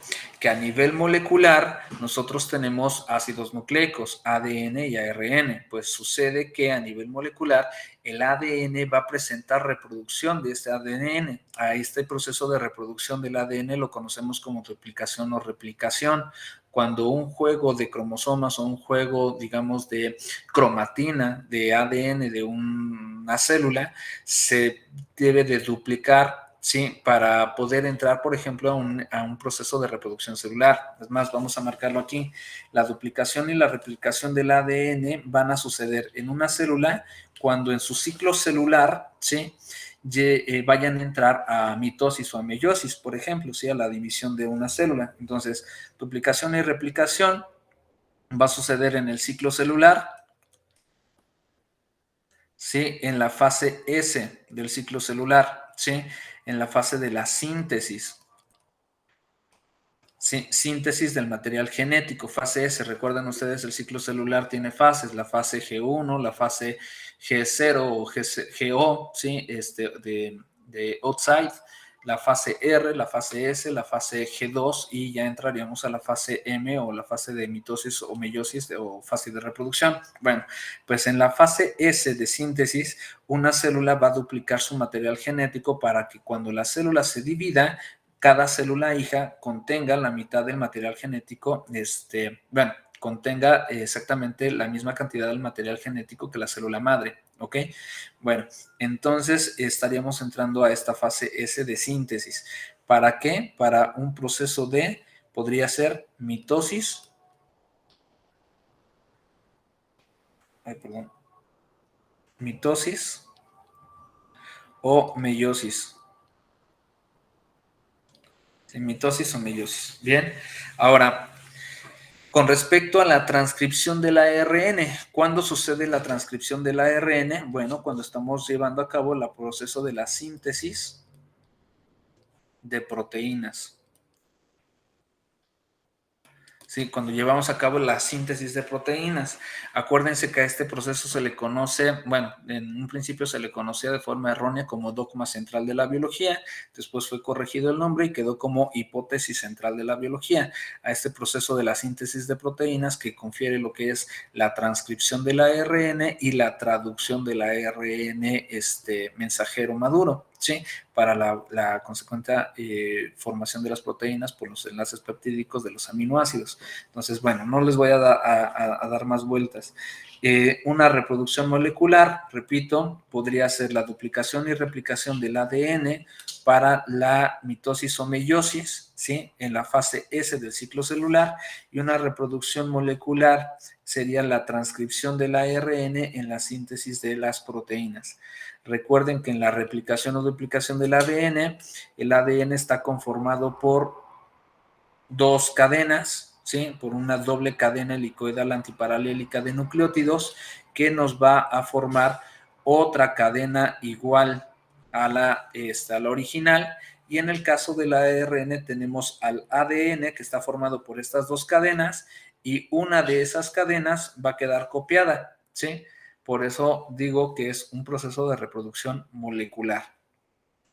Que a nivel molecular nosotros tenemos ácidos nucleicos, ADN y ARN. Pues sucede que a nivel molecular el ADN va a presentar reproducción de este ADN. A este proceso de reproducción del ADN lo conocemos como duplicación o replicación. Cuando un juego de cromosomas o un juego, digamos, de cromatina, de ADN de una célula, se debe de duplicar, ¿sí? Para poder entrar, por ejemplo, a un proceso de reproducción celular. Es más, vamos a marcarlo aquí. La duplicación y la replicación del ADN van a suceder en una célula cuando en su ciclo celular, ¿sí? Vayan a entrar a mitosis o a meiosis, por ejemplo, ¿sí? A la división de una célula. Entonces, duplicación y replicación va a suceder en el ciclo celular, ¿sí? En la fase S del ciclo celular, ¿sí? En la fase de la síntesis. Sí, síntesis del material genético, fase S. Recuerden ustedes, el ciclo celular tiene fases: la fase G1, la fase G0 o GO, ¿sí? De outside, la fase R, la fase S, la fase G2, y ya entraríamos a la fase M, o la fase de mitosis o meiosis, o fase de reproducción. Bueno, pues en la fase S de síntesis, una célula va a duplicar su material genético para que cuando la célula se divida, cada célula hija contenga la mitad del material genético, bueno, contenga exactamente la misma cantidad del material genético que la célula madre, ¿ok? Bueno, entonces estaríamos entrando a esta fase S de síntesis. ¿Para qué? Para un proceso de, podría ser mitosis, mitosis o meiosis. ¿Sí? Mitosis o meiosis. Bien, ahora, con respecto a la transcripción del ARN, ¿cuándo sucede la transcripción del ARN? Bueno, cuando estamos llevando a cabo el proceso de la síntesis de proteínas. Sí, cuando llevamos a cabo la síntesis de proteínas. Acuérdense que a este proceso se le conoce, bueno, en un principio se le conocía de forma errónea como dogma central de la biología, después fue corregido el nombre y quedó como hipótesis central de la biología, a este proceso de la síntesis de proteínas que confiere lo que es la transcripción del ARN y la traducción del ARN mensajero maduro, ¿sí? Para la consecuente formación de las proteínas por los enlaces peptídicos de los aminoácidos. Entonces, bueno, no les voy a dar más vueltas. Una reproducción molecular, repito, podría ser la duplicación y replicación del ADN para la mitosis o meiosis, ¿sí? En la fase S del ciclo celular, y una reproducción molecular sería la transcripción del ARN en la síntesis de las proteínas. Recuerden que en la replicación o duplicación del ADN, el ADN está conformado por 2 cadenas, ¿sí? Por una doble cadena helicoidal antiparalélica de nucleótidos que nos va a formar otra cadena igual a la original, y en el caso del ARN tenemos al ADN que está formado por estas dos cadenas, y una de esas cadenas va a quedar copiada, ¿sí? Por eso digo que es un proceso de reproducción molecular.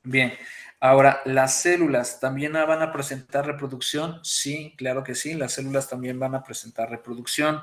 Bien, ahora, ¿las células también van a presentar reproducción? Sí, claro que sí, las células también van a presentar reproducción,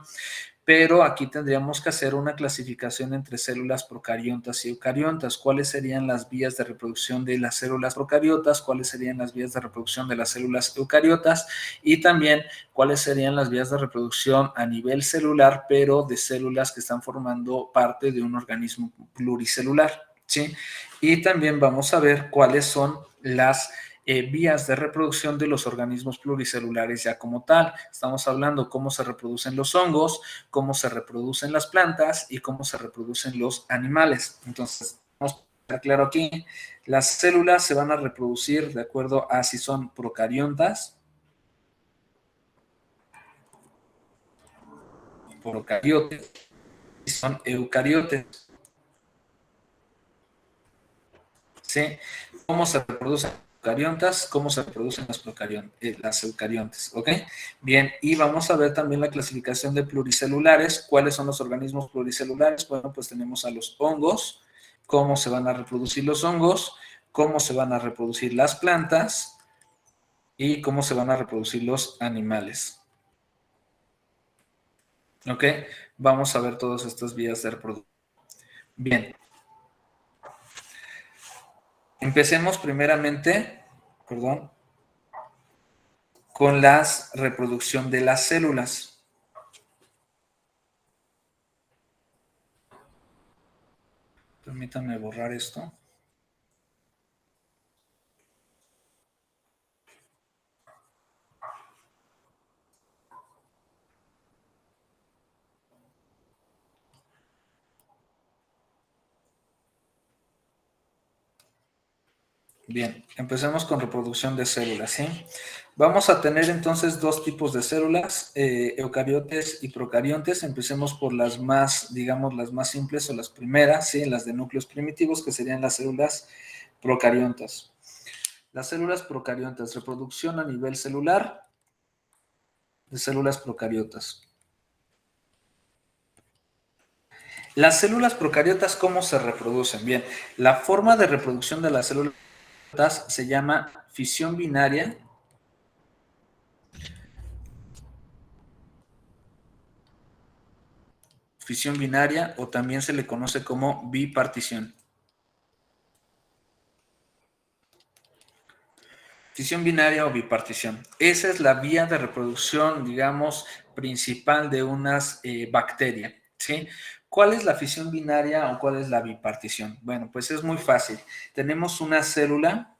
pero aquí tendríamos que hacer una clasificación entre células procariontas y eucariontas. ¿Cuáles serían las vías de reproducción de las células procariotas? ¿Cuáles serían las vías de reproducción de las células eucariotas? Y también, ¿cuáles serían las vías de reproducción a nivel celular, pero de células que están formando parte de un organismo pluricelular? ¿Sí? Y también vamos a ver cuáles son las vías de reproducción de los organismos pluricelulares ya como tal. Estamos hablando cómo se reproducen los hongos, cómo se reproducen las plantas y cómo se reproducen los animales. Entonces, vamos a estar claro aquí, las células se van a reproducir de acuerdo a si son procariontas, si son eucariotes. ¿Sí? ¿Cómo se reproducen las eucariontas? ¿Cómo se reproducen las eucariontes? ¿Ok? Bien, y vamos a ver también la clasificación de pluricelulares. ¿Cuáles son los organismos pluricelulares? Bueno, pues tenemos a los hongos, cómo se van a reproducir los hongos, cómo se van a reproducir las plantas y cómo se van a reproducir los animales. ¿Ok? Vamos a ver todas estas vías de reproducción. Bien. Empecemos primeramente, con la reproducción de las células. Permítanme borrar esto. Bien, empecemos con reproducción de células, ¿sí? Vamos a tener entonces dos tipos de células, eucariotes y procariontes. Empecemos por las más, digamos, las más simples o las primeras, ¿sí? Las de núcleos primitivos, que serían las células procariontas. Las células procariontas, reproducción a nivel celular de células procariotas. Las células procariotas, ¿cómo se reproducen? Bien, la forma de reproducción de las células se llama fisión binaria. Fisión binaria, o también se le conoce como bipartición. Fisión binaria o bipartición. Esa es la vía de reproducción, digamos, principal de unas bacterias, ¿sí? ¿Cuál es la fisión binaria o cuál es la bipartición? Bueno, pues es muy fácil. Tenemos una célula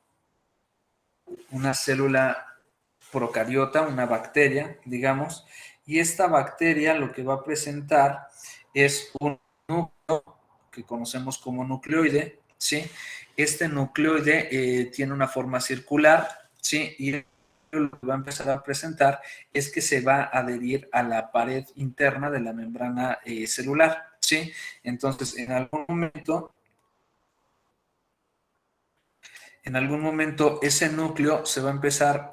procariota, una bacteria, digamos, y esta bacteria lo que va a presentar es un núcleo que conocemos como nucleoide, ¿sí? Este nucleoide tiene una forma circular, ¿sí? Y lo que va a empezar a presentar es que se va a adherir a la pared interna de la membrana celular, ¿sí? Entonces, en algún momento ese núcleo se va a empezar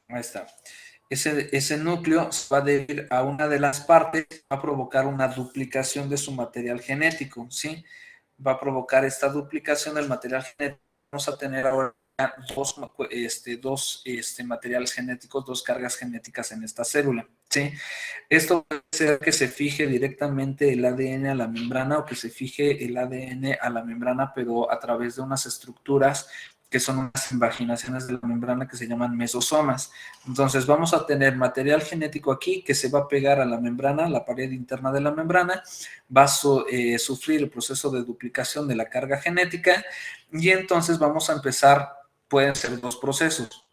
ahí está. Ese núcleo se va a adherir a una de las partes, va a provocar una duplicación de su material genético, ¿sí? Va a provocar esta duplicación del material genético. Vamos a tener ahora dos materiales genéticos, dos cargas genéticas en esta célula, ¿sí? Esto puede ser que se fije directamente el ADN a la membrana o que se fije el ADN a la membrana, pero a través de unas estructuras que son unas invaginaciones de la membrana que se llaman mesosomas. Entonces vamos a tener material genético aquí que se va a pegar a la membrana, la pared interna de la membrana, va a sufrir el proceso de duplicación de la carga genética y entonces vamos a empezar, pueden ser dos procesos.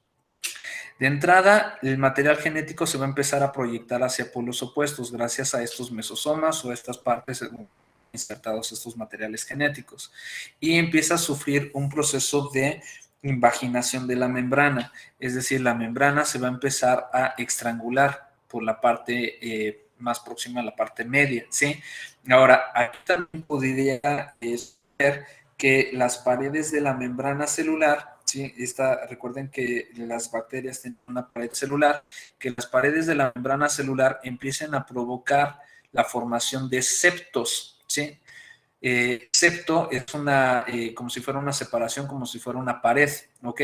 De entrada, el material genético se va a empezar a proyectar hacia polos opuestos gracias a estos mesosomas o a estas partes insertados estos materiales genéticos, y empieza a sufrir un proceso de invaginación de la membrana, es decir, la membrana se va a empezar a estrangular, por la parte más próxima a la parte media, ¿sí? Ahora, aquí también podría ser que las paredes de la membrana celular, ¿sí? Recuerden que las bacterias tienen una pared celular, que las paredes de la membrana celular empiecen a provocar la formación de septos, ¿sí? Septo es como si fuera una separación, como si fuera una pared, ¿ok?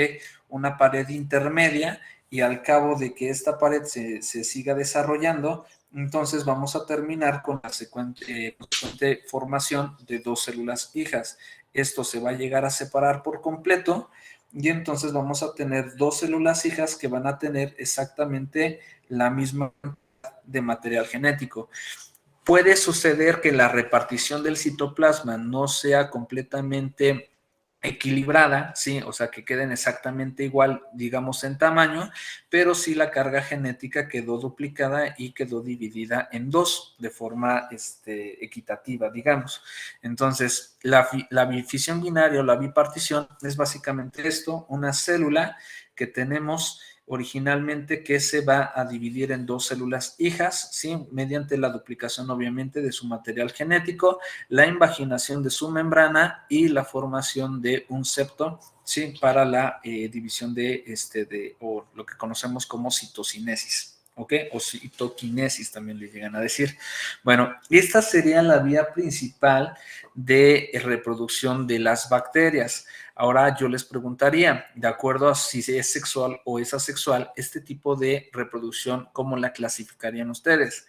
Una pared intermedia, y al cabo de que esta pared se siga desarrollando, entonces vamos a terminar con la consecuente formación de dos células hijas. Esto se va a llegar a separar por completo, y entonces vamos a tener dos células hijas que van a tener exactamente la misma de material genético. Puede suceder que la repartición del citoplasma no sea completamente equilibrada, ¿sí? O sea, que queden exactamente igual, digamos, en tamaño, pero sí la carga genética quedó duplicada y quedó dividida en dos de forma equitativa, digamos. Entonces, la bifisión binaria o la bipartición es básicamente esto, una célula que tenemos originalmente que se va a dividir en dos células hijas, ¿sí? Mediante la duplicación obviamente de su material genético, la invaginación de su membrana y la formación de un septo, ¿sí? Para la división o lo que conocemos como citocinesis. ¿Ok? O citoquinesis también le llegan a decir. Bueno, esta sería la vía principal de reproducción de las bacterias. Ahora yo les preguntaría, de acuerdo a si es sexual o es asexual, este tipo de reproducción, ¿cómo la clasificarían ustedes?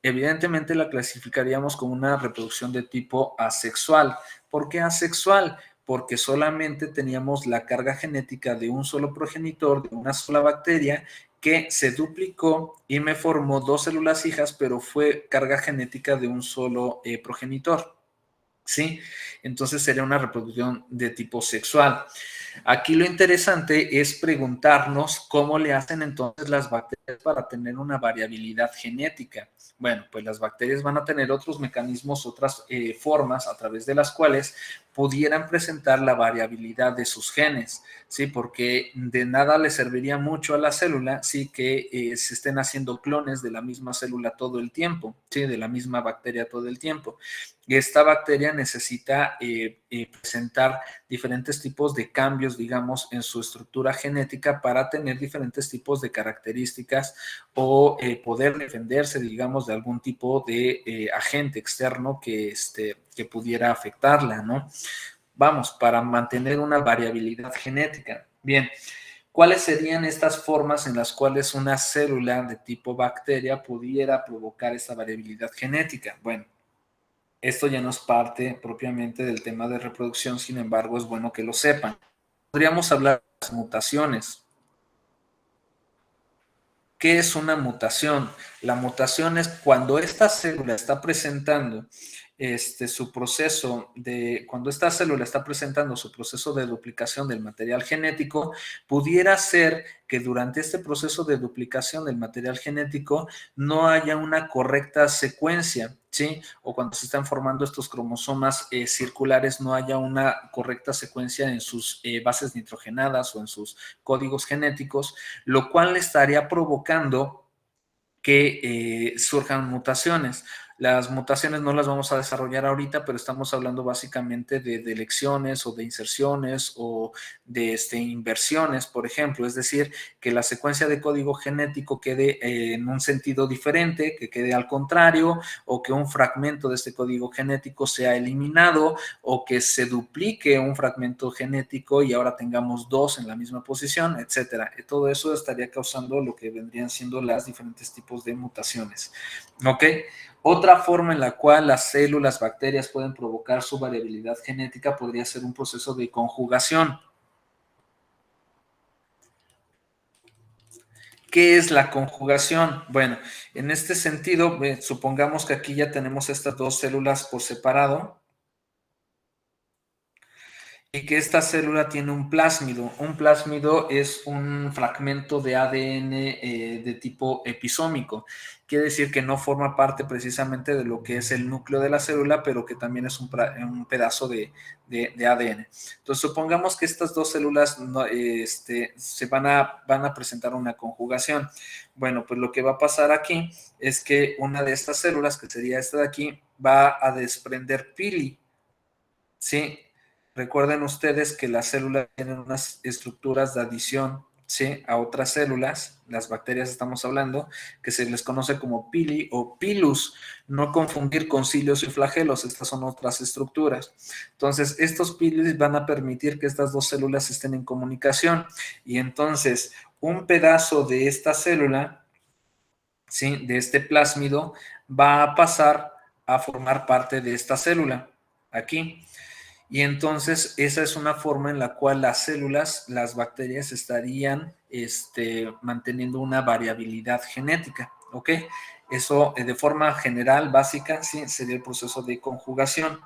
Evidentemente la clasificaríamos como una reproducción de tipo asexual. ¿Por qué asexual? Porque solamente teníamos la carga genética de un solo progenitor, de una sola bacteria, que se duplicó y me formó dos células hijas, pero fue carga genética de un solo progenitor. ¿Sí? Entonces sería una reproducción de tipo sexual. Aquí lo interesante es preguntarnos cómo le hacen entonces las bacterias para tener una variabilidad genética. Bueno, pues las bacterias van a tener otros mecanismos, otras formas a través de las cuales pudieran presentar la variabilidad de sus genes, ¿sí? Porque de nada le serviría mucho a la célula, ¿sí? Que se estén haciendo clones de la misma célula todo el tiempo, ¿sí? De la misma bacteria todo el tiempo. Y esta bacteria necesita presentar diferentes tipos de cambios, digamos, en su estructura genética para tener diferentes tipos de características o poder defenderse, digamos, de algún tipo de agente externo que pudiera afectarla, ¿no? Vamos, para mantener una variabilidad genética. Bien, ¿cuáles serían estas formas en las cuales una célula de tipo bacteria pudiera provocar esta variabilidad genética? Bueno, esto ya no es parte propiamente del tema de reproducción, sin embargo, es bueno que lo sepan. Podríamos hablar de las mutaciones. ¿Qué es una mutación? La mutación es cuando esta célula está presentando cuando esta célula está presentando su proceso de duplicación del material genético, pudiera ser que durante este proceso de duplicación del material genético no haya una correcta secuencia, ¿sí? O cuando se están formando estos cromosomas circulares no haya una correcta secuencia en sus bases nitrogenadas o en sus códigos genéticos, lo cual le estaría provocando que surjan mutaciones. Las mutaciones no las vamos a desarrollar ahorita, pero estamos hablando básicamente de elecciones o de inserciones o de inversiones, por ejemplo. Es decir, que la secuencia de código genético quede en un sentido diferente, que quede al contrario, o que un fragmento de este código genético sea eliminado, o que se duplique un fragmento genético y ahora tengamos dos en la misma posición, etcétera. Todo eso estaría causando lo que vendrían siendo las diferentes tipos de mutaciones. ¿Ok? Otra forma en la cual las células, bacterias pueden provocar su variabilidad genética podría ser un proceso de conjugación. ¿Qué es la conjugación? Bueno, en este sentido, supongamos que aquí ya tenemos estas dos células por separado y que esta célula tiene un plásmido. Un plásmido es un fragmento de ADN de tipo episómico. Quiere decir que no forma parte precisamente de lo que es el núcleo de la célula, pero que también es un pedazo de ADN. Entonces, supongamos que estas dos células se van a presentar una conjugación. Bueno, pues lo que va a pasar aquí es que una de estas células, que sería esta de aquí, va a desprender pili. ¿Sí? Recuerden ustedes que las células tienen unas estructuras de adición, ¿sí? A otras células, las bacterias estamos hablando, que se les conoce como pili o pilus, no confundir con cilios y flagelos, estas son otras estructuras. Entonces, estos pilus van a permitir que estas dos células estén en comunicación y entonces un pedazo de esta célula, ¿sí? De este plásmido, va a pasar a formar parte de esta célula, aquí. Y entonces esa es una forma en la cual las células, las bacterias estarían manteniendo una variabilidad genética, ¿ok? Eso de forma general, básica, sí, sería el proceso de conjugación.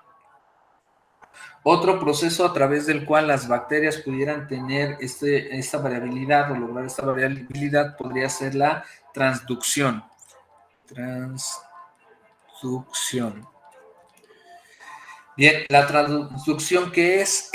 Otro proceso a través del cual las bacterias pudieran tener esta variabilidad o lograr esta variabilidad podría ser la transducción. Transducción. Bien, la transducción que es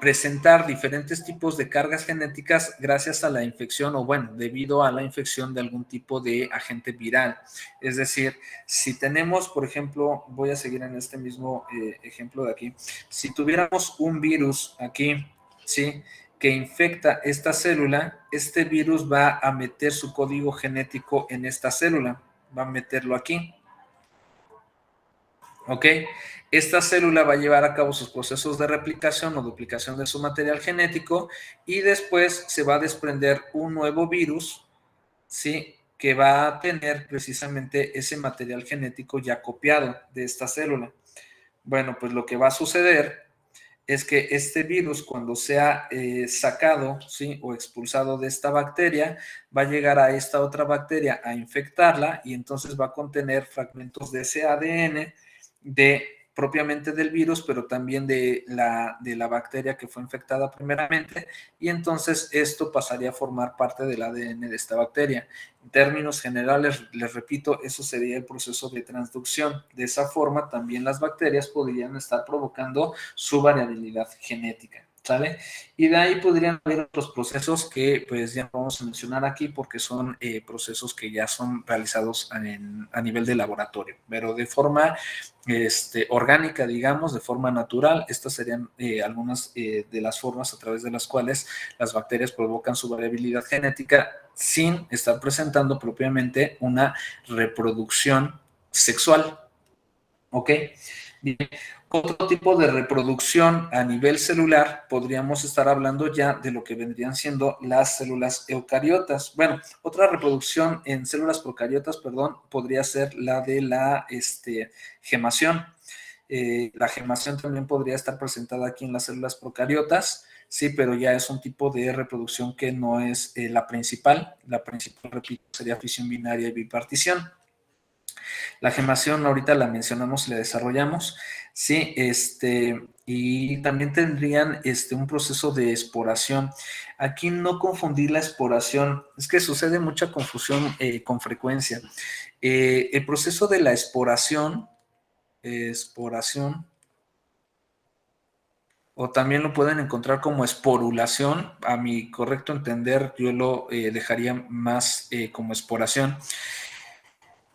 presentar diferentes tipos de cargas genéticas gracias a la infección o bueno, debido a la infección de algún tipo de agente viral. Es decir, si tenemos, por ejemplo, voy a seguir en este mismo ejemplo de aquí, si tuviéramos un virus aquí, ¿sí? Que infecta esta célula, este virus va a meter su código genético en esta célula, va a meterlo aquí. ¿Ok? Esta célula va a llevar a cabo sus procesos de replicación o duplicación de su material genético y después se va a desprender un nuevo virus, ¿sí? Que va a tener precisamente ese material genético ya copiado de esta célula. Bueno, pues lo que va a suceder es que este virus, cuando sea sacado, ¿sí? O expulsado de esta bacteria, va a llegar a esta otra bacteria a infectarla y entonces va a contener fragmentos de ese ADN propiamente del virus, pero también de la bacteria que fue infectada primeramente, y entonces esto pasaría a formar parte del ADN de esta bacteria. En términos generales, les repito, eso sería el proceso de transducción. De esa forma, también las bacterias podrían estar provocando su variabilidad genética. ¿Sale? Y de ahí podrían haber otros procesos que pues ya no vamos a mencionar aquí porque son procesos que ya son realizados a nivel de laboratorio, pero de forma orgánica, digamos, de forma natural. Estas serían algunas de las formas a través de las cuales las bacterias provocan su variabilidad genética sin estar presentando propiamente una reproducción sexual. ¿Ok? Bien. Otro tipo de reproducción a nivel celular, podríamos estar hablando ya de lo que vendrían siendo las células eucariotas. Bueno, otra reproducción en células procariotas, perdón, podría ser la de la gemación. La gemación también podría estar presentada aquí en las células procariotas, sí, pero ya es un tipo de reproducción que no es la principal. La principal, repito, sería fisión binaria y bipartición. La gemación ahorita la mencionamos y la desarrollamos, sí, y también tendrían un proceso de esporación. Aquí no confundir la esporación, es que sucede mucha confusión con frecuencia. El proceso de la esporación, o también lo pueden encontrar como esporulación, a mi correcto entender, yo lo dejaría más como esporación.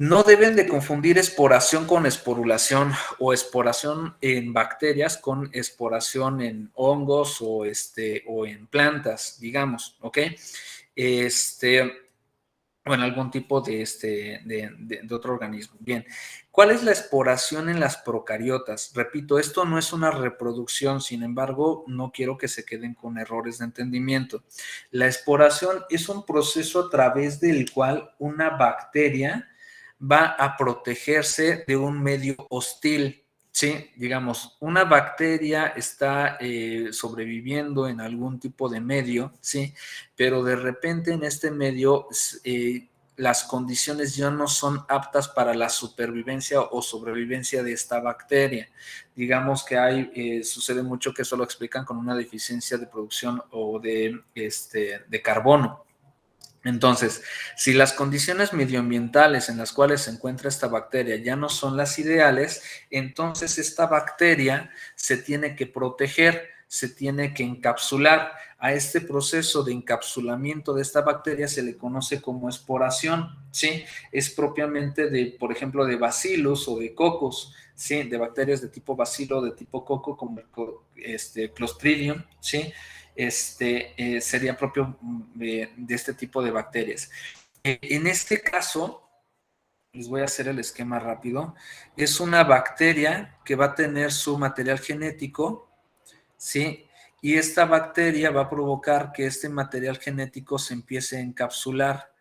No deben de confundir esporación con esporulación o esporación en bacterias con esporación en hongos o en plantas, digamos, ¿ok? O en algún tipo de otro organismo. Bien, ¿cuál es la esporación en las procariotas? Repito, esto no es una reproducción, sin embargo, no quiero que se queden con errores de entendimiento. La esporación es un proceso a través del cual una bacteria va a protegerse de un medio hostil. Sí, digamos, una bacteria está sobreviviendo en algún tipo de medio, sí, pero de repente en este medio las condiciones ya no son aptas para la supervivencia o sobrevivencia de esta bacteria. Digamos que sucede mucho que eso lo explican con una deficiencia de producción o de carbono. Entonces, si las condiciones medioambientales en las cuales se encuentra esta bacteria ya no son las ideales, entonces esta bacteria se tiene que proteger, se tiene que encapsular. A este proceso de encapsulamiento de esta bacteria se le conoce como esporación, ¿sí? Es propiamente por ejemplo, de bacilos o de cocos, ¿sí? De bacterias de tipo bacilo, de tipo coco, como Clostridium, ¿sí? Sería propio de este tipo de bacterias. En este caso, les voy a hacer el esquema rápido, es una bacteria que va a tener su material genético, ¿sí? Y esta bacteria va a provocar que este material genético se empiece a encapsular,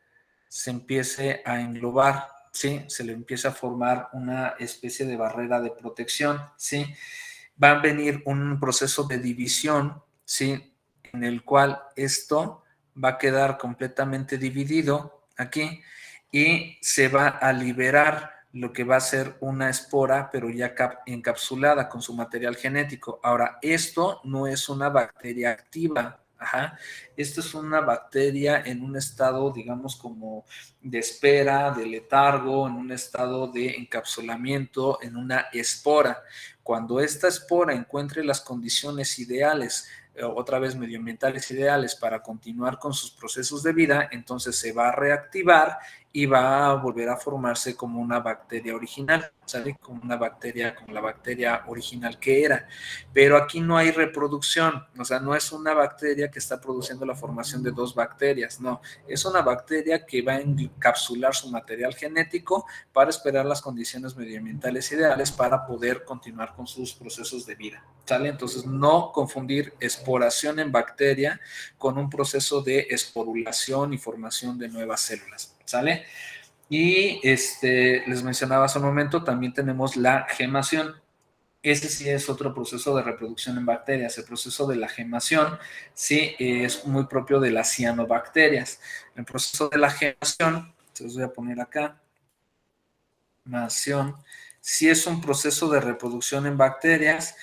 se empiece a englobar, ¿sí? Se le empieza a formar una especie de barrera de protección, ¿sí? Va a venir un proceso de división, ¿sí? En el cual esto va a quedar completamente dividido aquí y se va a liberar lo que va a ser una espora, pero ya encapsulada con su material genético. Ahora, esto no es una bacteria activa. Ajá. Esto es una bacteria en un estado, digamos, como de espera, de letargo, en un estado de encapsulamiento, en una espora. Cuando esta espora encuentre las condiciones ideales, otra vez medioambientales ideales, para continuar con sus procesos de vida, entonces se va a reactivar y va a volver a formarse como una bacteria original, ¿sale? Como una bacteria, como la bacteria original que era. Pero aquí no hay reproducción, o sea, no es una bacteria que está produciendo la formación de dos bacterias, no, es una bacteria que va a encapsular su material genético para esperar las condiciones medioambientales ideales para poder continuar con sus procesos de vida, ¿sale? Entonces, no confundir esporación en bacteria con un proceso de esporulación y formación de nuevas células, ¿sale? Y les mencionaba hace un momento, también tenemos la gemación. Este sí es otro proceso de reproducción en bacterias. El proceso de la gemación sí es muy propio de las cianobacterias. El proceso de la gemación, se los voy a poner acá, gemación, sí es un proceso de reproducción en bacterias,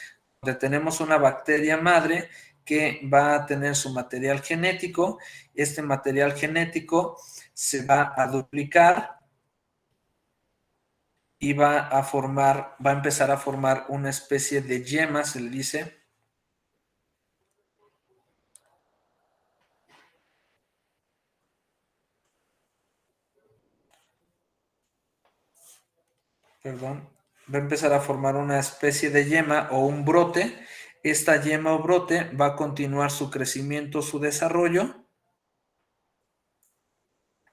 donde tenemos una bacteria madre que va a tener su material genético. Este material genético se va a duplicar y va a empezar a formar una especie de yema, se le dice. Perdón, va a empezar a formar una especie de yema o un brote. Esta yema o brote va a continuar su crecimiento, su desarrollo,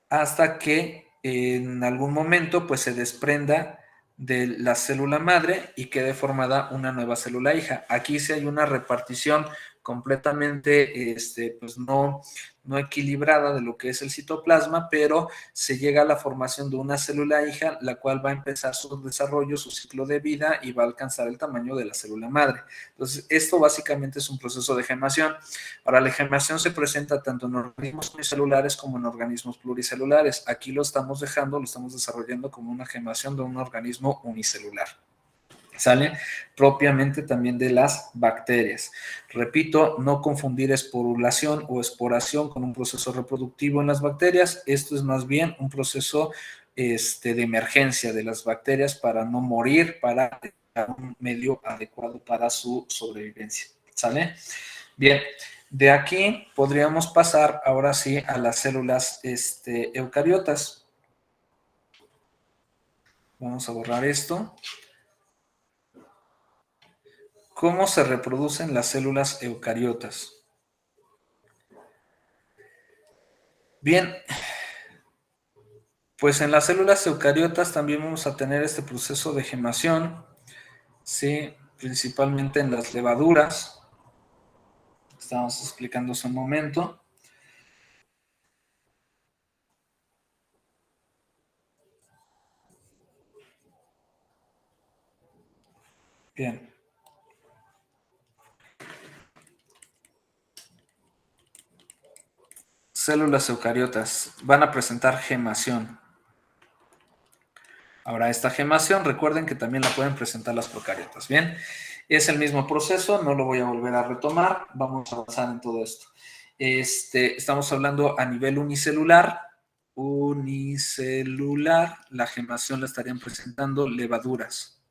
hasta que en algún momento pues se desprenda de la célula madre y quede formada una nueva célula hija. Aquí sí hay una repartición completamente pues no equilibrada de lo que es el citoplasma, pero se llega a la formación de una célula hija, la cual va a empezar su desarrollo, su ciclo de vida y va a alcanzar el tamaño de la célula madre. Entonces, esto básicamente es un proceso de gemación. Ahora, la gemación se presenta tanto en organismos unicelulares como en organismos pluricelulares. Aquí lo estamos desarrollando como una gemación de un organismo unicelular. ¿Sale? Propiamente también de las bacterias. Repito, no confundir esporulación o esporación con un proceso reproductivo en las bacterias. Esto es más bien un proceso de emergencia de las bacterias para no morir, para un medio adecuado para su sobrevivencia. ¿Sale? Bien, de aquí podríamos pasar ahora sí a las células eucariotas. Vamos a borrar esto. ¿Cómo se reproducen las células eucariotas? Bien, pues en las células eucariotas también vamos a tener este proceso de gemación, ¿sí? Principalmente en las levaduras. Estábamos explicando hace un momento. Bien. células eucariotas van a presentar gemación. Ahora, esta gemación, recuerden que también la pueden presentar las procariotas. Bien, es el mismo proceso, no lo voy a volver a retomar, vamos a avanzar en todo esto. Estamos hablando a nivel unicelular. La gemación la estarían presentando levaduras,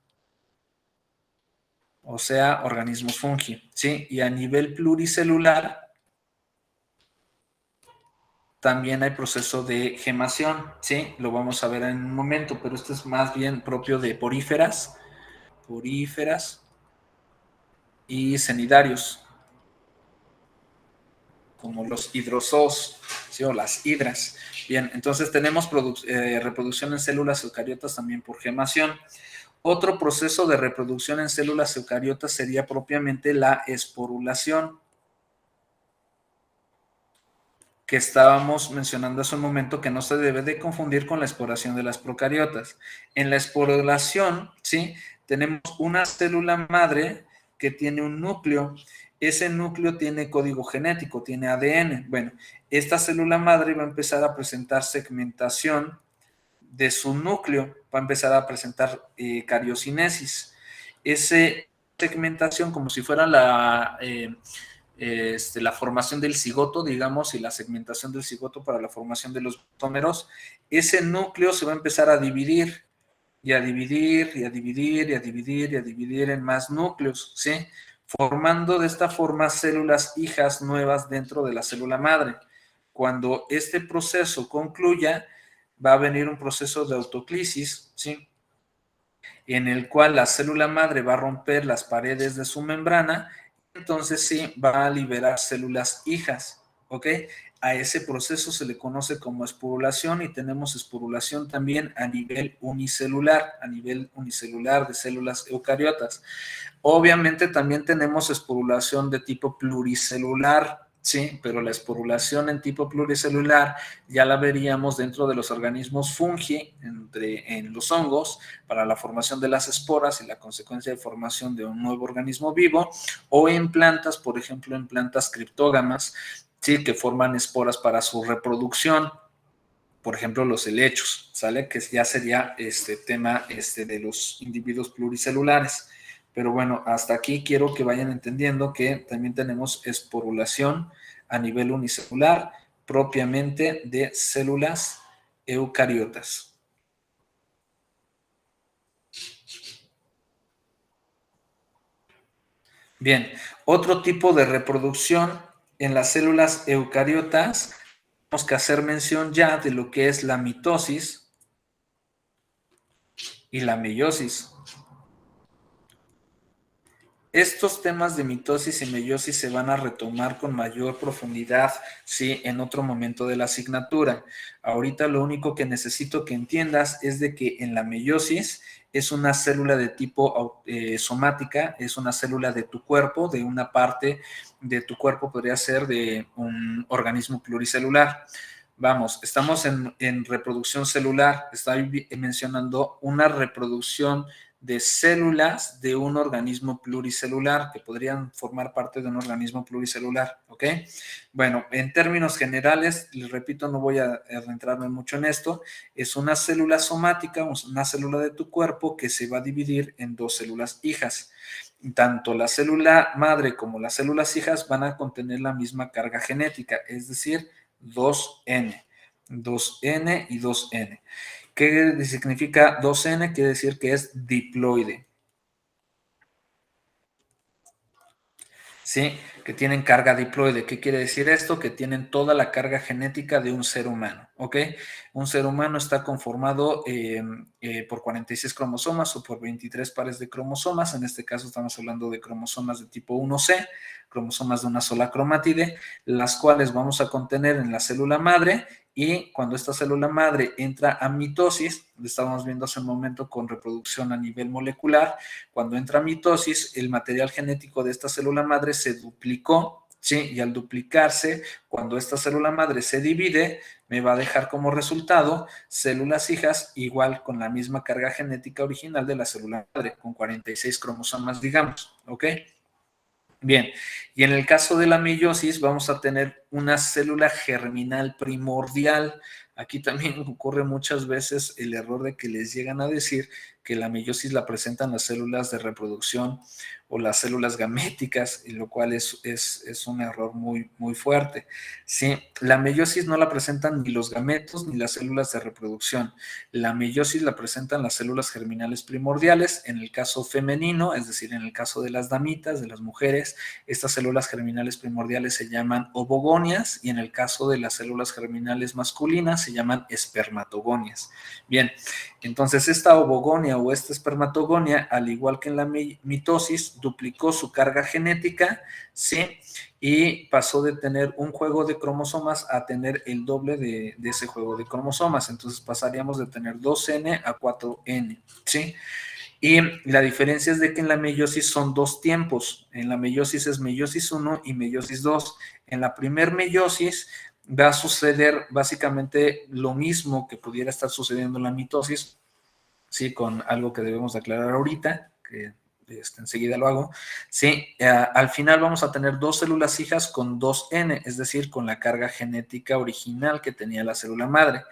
o sea, organismos fungi, ¿sí? Y a nivel pluricelular también hay proceso de gemación, ¿sí? Lo vamos a ver en un momento, pero esto es más bien propio de poríferas y cenidarios, como los hidrozoos, ¿sí? O las hidras. Bien, entonces tenemos reproducción en células eucariotas también por gemación. Otro proceso de reproducción en células eucariotas sería propiamente la esporulación, que estábamos mencionando hace un momento, que no se debe de confundir con la esporación de las procariotas. En la esporulación, ¿sí? Tenemos una célula madre que tiene un núcleo. Ese núcleo tiene código genético, tiene ADN. Bueno, esta célula madre va a empezar a presentar segmentación de su núcleo, va a empezar a presentar cariocinesis. Esa segmentación, como si fuera la formación del cigoto, digamos, y la segmentación del cigoto para la formación de los tómeros, ese núcleo se va a empezar a dividir y a dividir y a dividir y a dividir y a dividir en más núcleos, ¿sí? Formando de esta forma células hijas nuevas dentro de la célula madre. Cuando este proceso concluya, va a venir un proceso de autoclisis, ¿sí? En el cual la célula madre va a romper las paredes de su membrana, entonces sí va a liberar células hijas, ¿ok? A ese proceso se le conoce como esporulación, y tenemos esporulación también a nivel unicelular de células eucariotas. Obviamente también tenemos esporulación de tipo pluricelular, sí, pero la esporulación en tipo pluricelular ya la veríamos dentro de los organismos fungi, en los hongos, para la formación de las esporas y la consecuencia de formación de un nuevo organismo vivo, o en plantas, por ejemplo, en plantas criptógamas, sí, que forman esporas para su reproducción. Por ejemplo, los helechos, ¿sale? Que ya sería este tema de los individuos pluricelulares. Pero bueno, hasta aquí quiero que vayan entendiendo que también tenemos esporulación a nivel unicelular, propiamente de células eucariotas. Bien, otro tipo de reproducción en las células eucariotas, tenemos que hacer mención ya de lo que es la mitosis y la meiosis. Estos temas de mitosis y meiosis se van a retomar con mayor profundidad, sí, en otro momento de la asignatura. Ahorita lo único que necesito que entiendas es de que en la meiosis es una célula de tipo somática, es una célula de tu cuerpo, de una parte de tu cuerpo, podría ser de un organismo pluricelular. Vamos, estamos en reproducción celular, estoy mencionando una reproducción de células de un organismo pluricelular, que podrían formar parte de un organismo pluricelular, ¿ok? Bueno, en términos generales, les repito, no voy a adentrarme mucho en esto, es una célula somática, una célula de tu cuerpo que se va a dividir en dos células hijas. Tanto la célula madre como las células hijas van a contener la misma carga genética, es decir, 2N, 2N y 2N. ¿Qué significa 2N? Quiere decir que es diploide. ¿Sí? Que tienen carga diploide. ¿Qué quiere decir esto? Que tienen toda la carga genética de un ser humano, ¿ok? Un ser humano está conformado por 46 cromosomas o por 23 pares de cromosomas. En este caso estamos hablando de cromosomas de tipo 1C, cromosomas de una sola cromátide, las cuales vamos a contener en la célula madre. Y cuando esta célula madre entra a mitosis, lo estábamos viendo hace un momento con reproducción a nivel molecular, cuando entra a mitosis, el material genético de esta célula madre se duplicó, ¿sí? Y al duplicarse, cuando esta célula madre se divide, me va a dejar como resultado células hijas igual con la misma carga genética original de la célula madre, con 46 cromosomas, digamos, ¿ok? Bien, y en el caso de la meiosis vamos a tener una célula germinal primordial. Aquí también ocurre muchas veces el error de que les llegan a decir que la meiosis la presentan las células de reproducción o las células gaméticas, y lo cual es un error muy, muy fuerte. Sí, la meiosis no la presentan ni los gametos ni las células de reproducción. La meiosis la presentan las células germinales primordiales. En el caso femenino, es decir, en el caso de las damitas, de las mujeres, estas células germinales primordiales se llaman ovogonias, y en el caso de las células germinales masculinas se llaman espermatogonias. Bien, entonces esta ovogonia o esta espermatogonia, al igual que en la mitosis, duplicó su carga genética, ¿sí? Y pasó de tener un juego de cromosomas a tener el doble de ese juego de cromosomas. Entonces pasaríamos de tener 2N a 4N, ¿sí? Y la diferencia es de que en la meiosis son dos tiempos. En la meiosis es meiosis 1 y meiosis 2. En la primer meiosis va a suceder básicamente lo mismo que pudiera estar sucediendo en la mitosis, ¿sí? Con algo que debemos aclarar ahorita, que enseguida lo hago. Sí, al final vamos a tener dos células hijas con 2N, es decir, con la carga genética original que tenía la célula madre.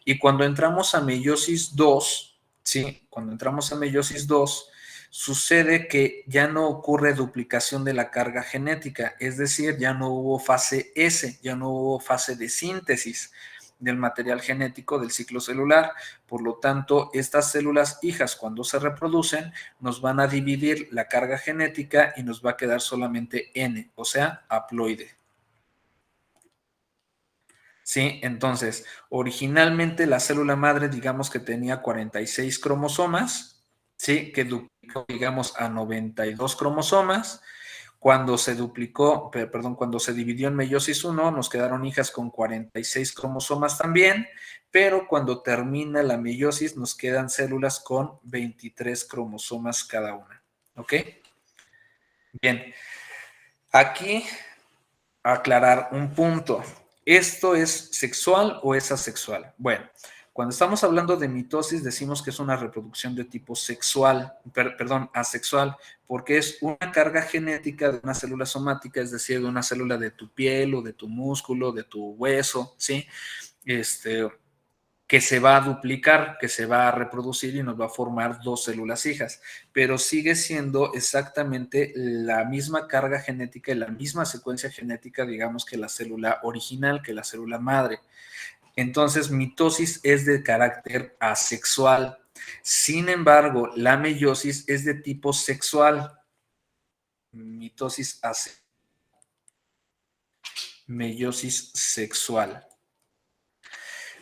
Y cuando entramos a meiosis 2, sí, cuando entramos a meiosis 2, sucede que ya no ocurre duplicación de la carga genética, es decir, ya no hubo fase S, ya no hubo fase de síntesis del material genético del ciclo celular. Por lo tanto, estas células hijas, cuando se reproducen, nos van a dividir la carga genética y nos va a quedar solamente N, o sea, haploide. ¿Sí? Entonces, originalmente la célula madre, digamos que tenía 46 cromosomas, ¿sí? Que duplicó, digamos, a 92 cromosomas. Cuando se duplicó, perdón, cuando se dividió en meiosis 1, nos quedaron hijas con 46 cromosomas también, pero cuando termina la meiosis nos quedan células con 23 cromosomas cada una. ¿Ok? Bien, aquí aclarar un punto. ¿Esto es sexual o es asexual? Bueno, cuando estamos hablando de mitosis decimos que es una reproducción de tipo sexual, perdón, asexual, porque es una carga genética de una célula somática, es decir, de una célula de tu piel o de tu músculo, de tu hueso, ¿sí? Que se va a duplicar, que se va a reproducir y nos va a formar dos células hijas, pero sigue siendo exactamente la misma carga genética y la misma secuencia genética, digamos, que la célula original, que la célula madre. Entonces, mitosis es de carácter asexual. Sin embargo, la meiosis es de tipo sexual. Mitosis asexual. Meiosis sexual.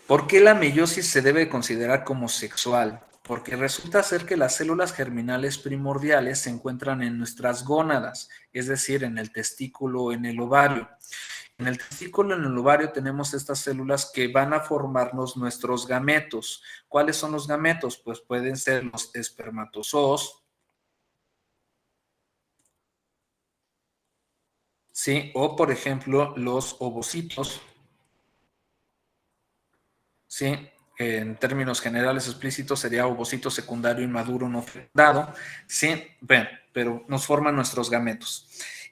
¿Por qué la meiosis se debe considerar como sexual? Porque resulta ser que las células germinales primordiales se encuentran en nuestras gónadas, es decir, en el testículo, en el ovario. En el testículo, en el ovario, tenemos estas células que van a formarnos nuestros gametos. ¿Cuáles son los gametos? Pues pueden ser los espermatozoos, ¿sí? O, por ejemplo, los ovocitos, ¿sí? En términos generales explícitos sería ovocito secundario inmaduro no fecundado, ¿sí? Bueno, pero nos forman nuestros gametos.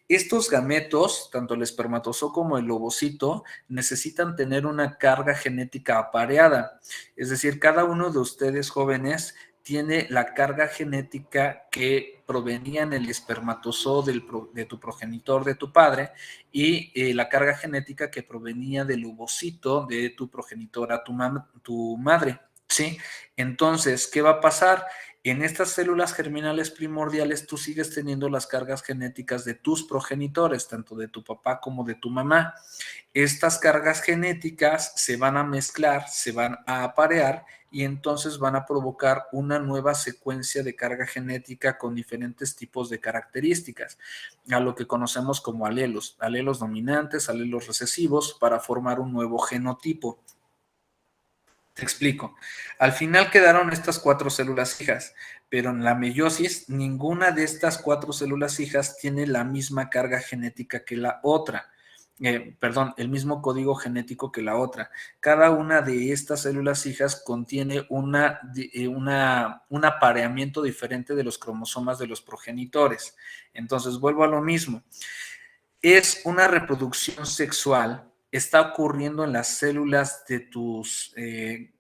Estos gametos, tanto el espermatozoo como el ovocito, necesitan tener una carga genética apareada. Es decir, cada uno de ustedes jóvenes tiene la carga genética que provenía en el espermatozoo de tu progenitor, de tu padre, y la carga genética que provenía del ovocito de tu progenitora, tu madre, ¿sí? Entonces, ¿qué va a pasar? En estas células germinales primordiales tú sigues teniendo las cargas genéticas de tus progenitores, tanto de tu papá como de tu mamá. Estas cargas genéticas se van a mezclar, se van a aparear y entonces van a provocar una nueva secuencia de carga genética con diferentes tipos de características, a lo que conocemos como alelos, alelos dominantes, alelos recesivos, para formar un nuevo genotipo. Te explico. Al final quedaron estas cuatro células hijas, pero en la meiosis ninguna de estas cuatro células hijas tiene la misma carga genética que la otra. perdón, el mismo código genético que la otra. Cada una de estas células hijas contiene un apareamiento diferente de los cromosomas de los progenitores. Entonces, vuelvo a lo mismo. Es una reproducción sexual, está ocurriendo en las células de tus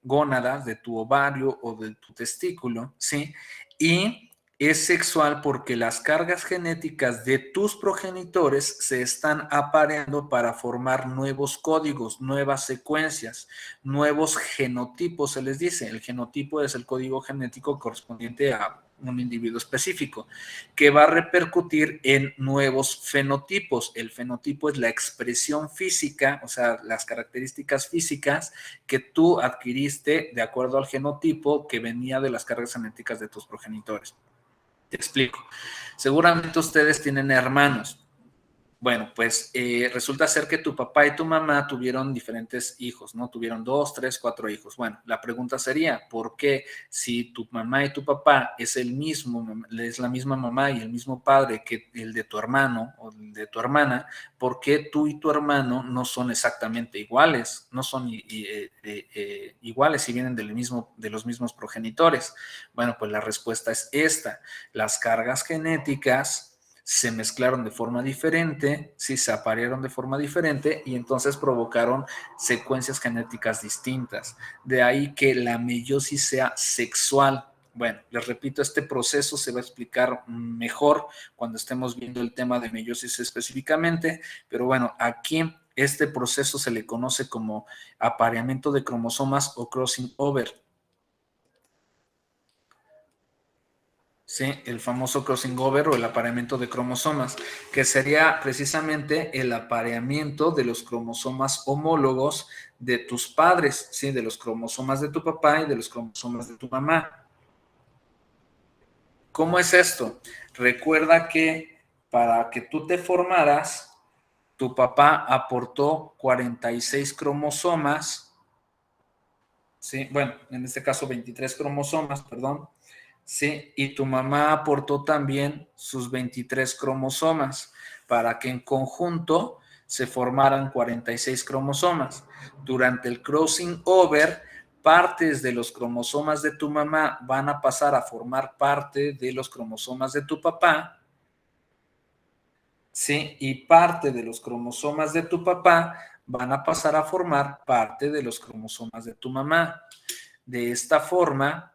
gónadas, de tu ovario o de tu testículo, ¿sí? Y es sexual porque las cargas genéticas de tus progenitores se están apareando para formar nuevos códigos, nuevas secuencias, nuevos genotipos, se les dice. El genotipo es el código genético correspondiente a un individuo específico, que va a repercutir en nuevos fenotipos. El fenotipo es la expresión física, o sea, las características físicas que tú adquiriste de acuerdo al genotipo que venía de las cargas genéticas de tus progenitores. Te explico. Seguramente ustedes tienen hermanos. Bueno, pues resulta ser que tu papá y tu mamá tuvieron diferentes hijos, ¿no? Tuvieron 2, 3, 4 hijos. Bueno, la pregunta sería, ¿por qué si tu mamá y tu papá es el mismo, es la misma mamá y el mismo padre que el de tu hermano o el de tu hermana, por qué tú y tu hermano no son exactamente iguales? No son iguales y vienen de los mismos progenitores. Bueno, pues la respuesta es esta. Las cargas genéticas se mezclaron de forma diferente, sí, se aparearon de forma diferente y entonces provocaron secuencias genéticas distintas. De ahí que la meiosis sea sexual. Bueno, les repito, este proceso se va a explicar mejor cuando estemos viendo el tema de meiosis específicamente, pero bueno, aquí este proceso se le conoce como apareamiento de cromosomas o crossing over. Sí, el famoso crossing over o el apareamiento de cromosomas, que sería precisamente el apareamiento de los cromosomas homólogos de tus padres, ¿sí? De los cromosomas de tu papá y de los cromosomas de tu mamá. ¿Cómo es esto? Recuerda que para que tú te formaras, tu papá aportó 46 cromosomas, ¿sí? Bueno, en este caso 23 cromosomas, perdón. Sí, y tu mamá aportó también sus 23 cromosomas para que en conjunto se formaran 46 cromosomas. Durante el crossing over, partes de los cromosomas de tu mamá van a pasar a formar parte de los cromosomas de tu papá, ¿sí? Y parte de los cromosomas de tu papá van a pasar a formar parte de los cromosomas de tu mamá. De esta forma,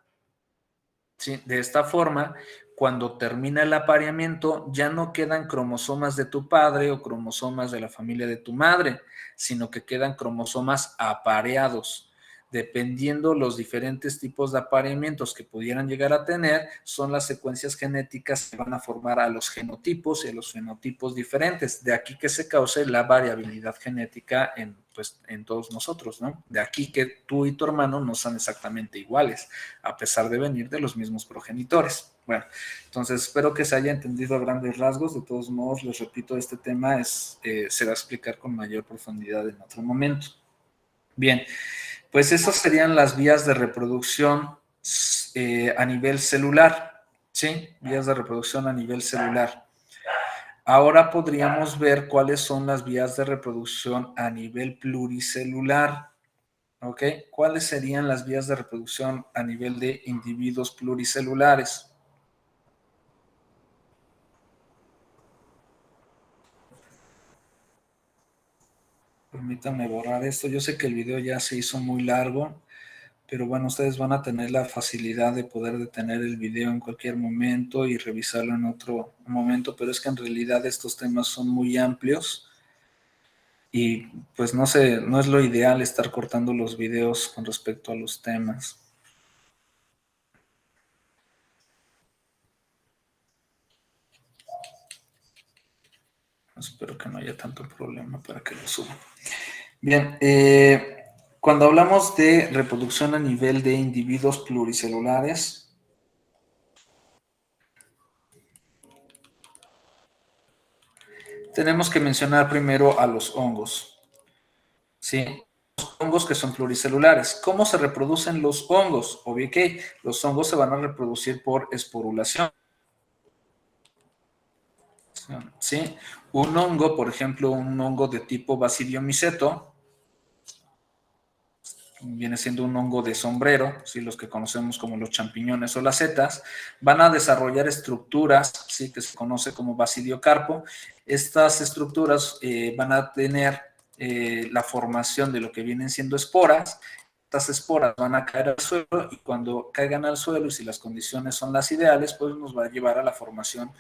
¿sí? De esta forma, cuando termina el apareamiento, ya no quedan cromosomas de tu padre o cromosomas de la familia de tu madre, sino que quedan cromosomas apareados. Dependiendo los diferentes tipos de apareamientos que pudieran llegar a tener, son las secuencias genéticas que van a formar a los genotipos y a los fenotipos diferentes. De aquí que se cause la variabilidad genética en todos nosotros, ¿no? De aquí que tú y tu hermano no son exactamente iguales, a pesar de venir de los mismos progenitores. Bueno, entonces espero que se haya entendido a grandes rasgos. De todos modos, les repito, este tema se va a explicar con mayor profundidad en otro momento. Bien, pues esas serían las vías de reproducción a nivel celular, ¿sí? Vías de reproducción a nivel celular. Ahora podríamos ver cuáles son las vías de reproducción a nivel pluricelular, ¿ok? ¿Cuáles serían las vías de reproducción a nivel de individuos pluricelulares? Permítanme borrar esto. Yo sé que el video ya se hizo muy largo, pero bueno, ustedes van a tener la facilidad de poder detener el video en cualquier momento y revisarlo en otro momento, pero es que en realidad estos temas son muy amplios y pues no sé, no es lo ideal estar cortando los videos con respecto a los temas. Espero que no haya tanto problema para que lo suba. Bien, cuando hablamos de reproducción a nivel de individuos pluricelulares, tenemos que mencionar primero a los hongos. ¿Sí? Los hongos que son pluricelulares. ¿Cómo se reproducen los hongos? Obvio que los hongos se van a reproducir por esporulación. ¿Sí? Un hongo, por ejemplo, un hongo de tipo Basidiomyceto, viene siendo un hongo de sombrero, ¿sí? Los que conocemos como los champiñones o las setas, van a desarrollar estructuras, ¿sí? Que se conoce como basidiocarpo. Estas estructuras van a tener la formación de lo que vienen siendo esporas. Estas esporas van a caer al suelo y cuando caigan al suelo y si las condiciones son las ideales, pues nos va a llevar a la formación,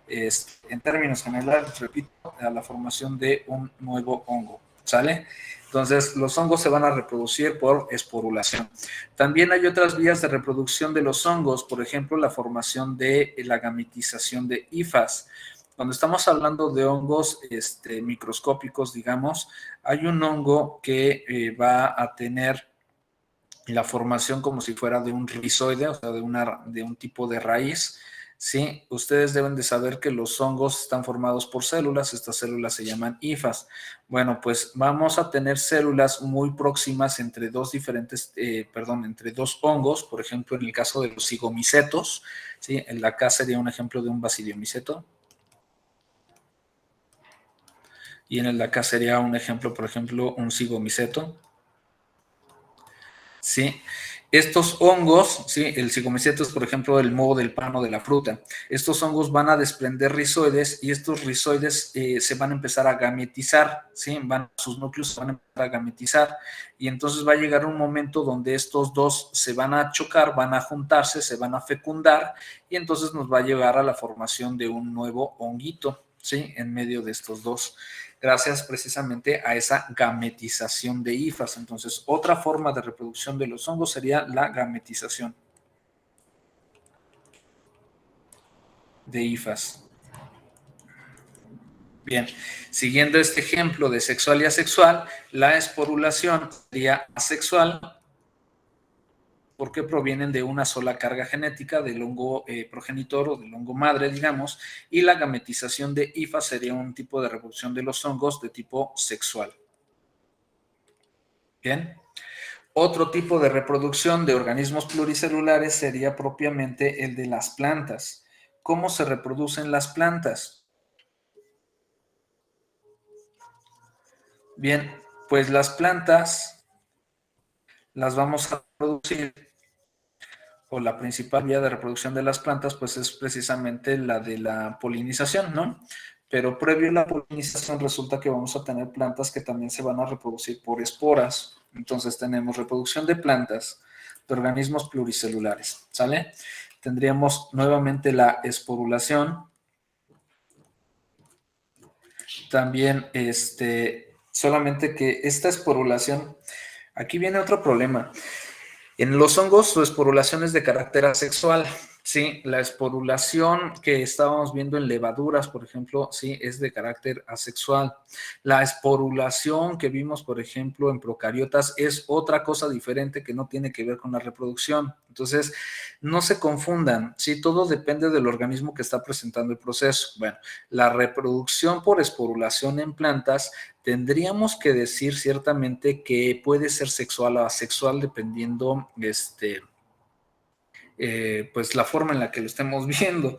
en términos generales, repito, a la formación de un nuevo hongo, ¿sale? Entonces, los hongos se van a reproducir por esporulación. También hay otras vías de reproducción de los hongos, por ejemplo, la formación de la gametización de hifas. Cuando estamos hablando de hongos microscópicos, digamos, hay un hongo que va a tener la formación como si fuera de un rizoide, o sea, de un tipo de raíz. Sí, ustedes deben de saber que los hongos están formados por células, estas células se llaman hifas. Bueno, pues vamos a tener células muy próximas entre dos entre dos hongos, por ejemplo, en el caso de los zigomicetos, ¿sí? Acá sería un ejemplo de un basidiomiceto. Y en el de acá sería un ejemplo, por ejemplo, un zigomiceto. ¿Sí? Estos hongos, ¿sí? El zigomiceto es, por ejemplo, el moho del pan o de la fruta. Estos hongos van a desprender rizoides y estos rizoides se van a empezar a gametizar, ¿sí? Sus núcleos se van a empezar a gametizar y entonces va a llegar un momento donde estos dos se van a chocar, van a juntarse, se van a fecundar y entonces nos va a llevar a la formación de un nuevo honguito, ¿sí? En medio de estos dos, gracias precisamente a esa gametización de hifas. Entonces, otra forma de reproducción de los hongos sería la gametización de hifas. Bien, siguiendo este ejemplo de sexual y asexual, la esporulación sería asexual porque provienen de una sola carga genética del hongo progenitor o del hongo madre, digamos, y la gametización de hifas sería un tipo de reproducción de los hongos de tipo sexual. Bien. Otro tipo de reproducción de organismos pluricelulares sería propiamente el de las plantas. ¿Cómo se reproducen las plantas? Bien, pues las plantas las vamos a producir, o la principal vía de reproducción de las plantas, pues es precisamente la de la polinización, ¿no? Pero previo a la polinización resulta que vamos a tener plantas que también se van a reproducir por esporas. Entonces tenemos reproducción de plantas, de organismos pluricelulares, ¿sale? Tendríamos nuevamente la esporulación. También, solamente que esta esporulación, aquí viene otro problema. En los hongos, su esporulación es de carácter asexual, ¿sí? La esporulación que estábamos viendo en levaduras, por ejemplo, sí, es de carácter asexual. La esporulación que vimos, por ejemplo, en procariotas es otra cosa diferente que no tiene que ver con la reproducción. Entonces, no se confundan, ¿sí? Todo depende del organismo que está presentando el proceso. Bueno, la reproducción por esporulación en plantas tendríamos que decir ciertamente que puede ser sexual o asexual dependiendo pues la forma en la que lo estemos viendo.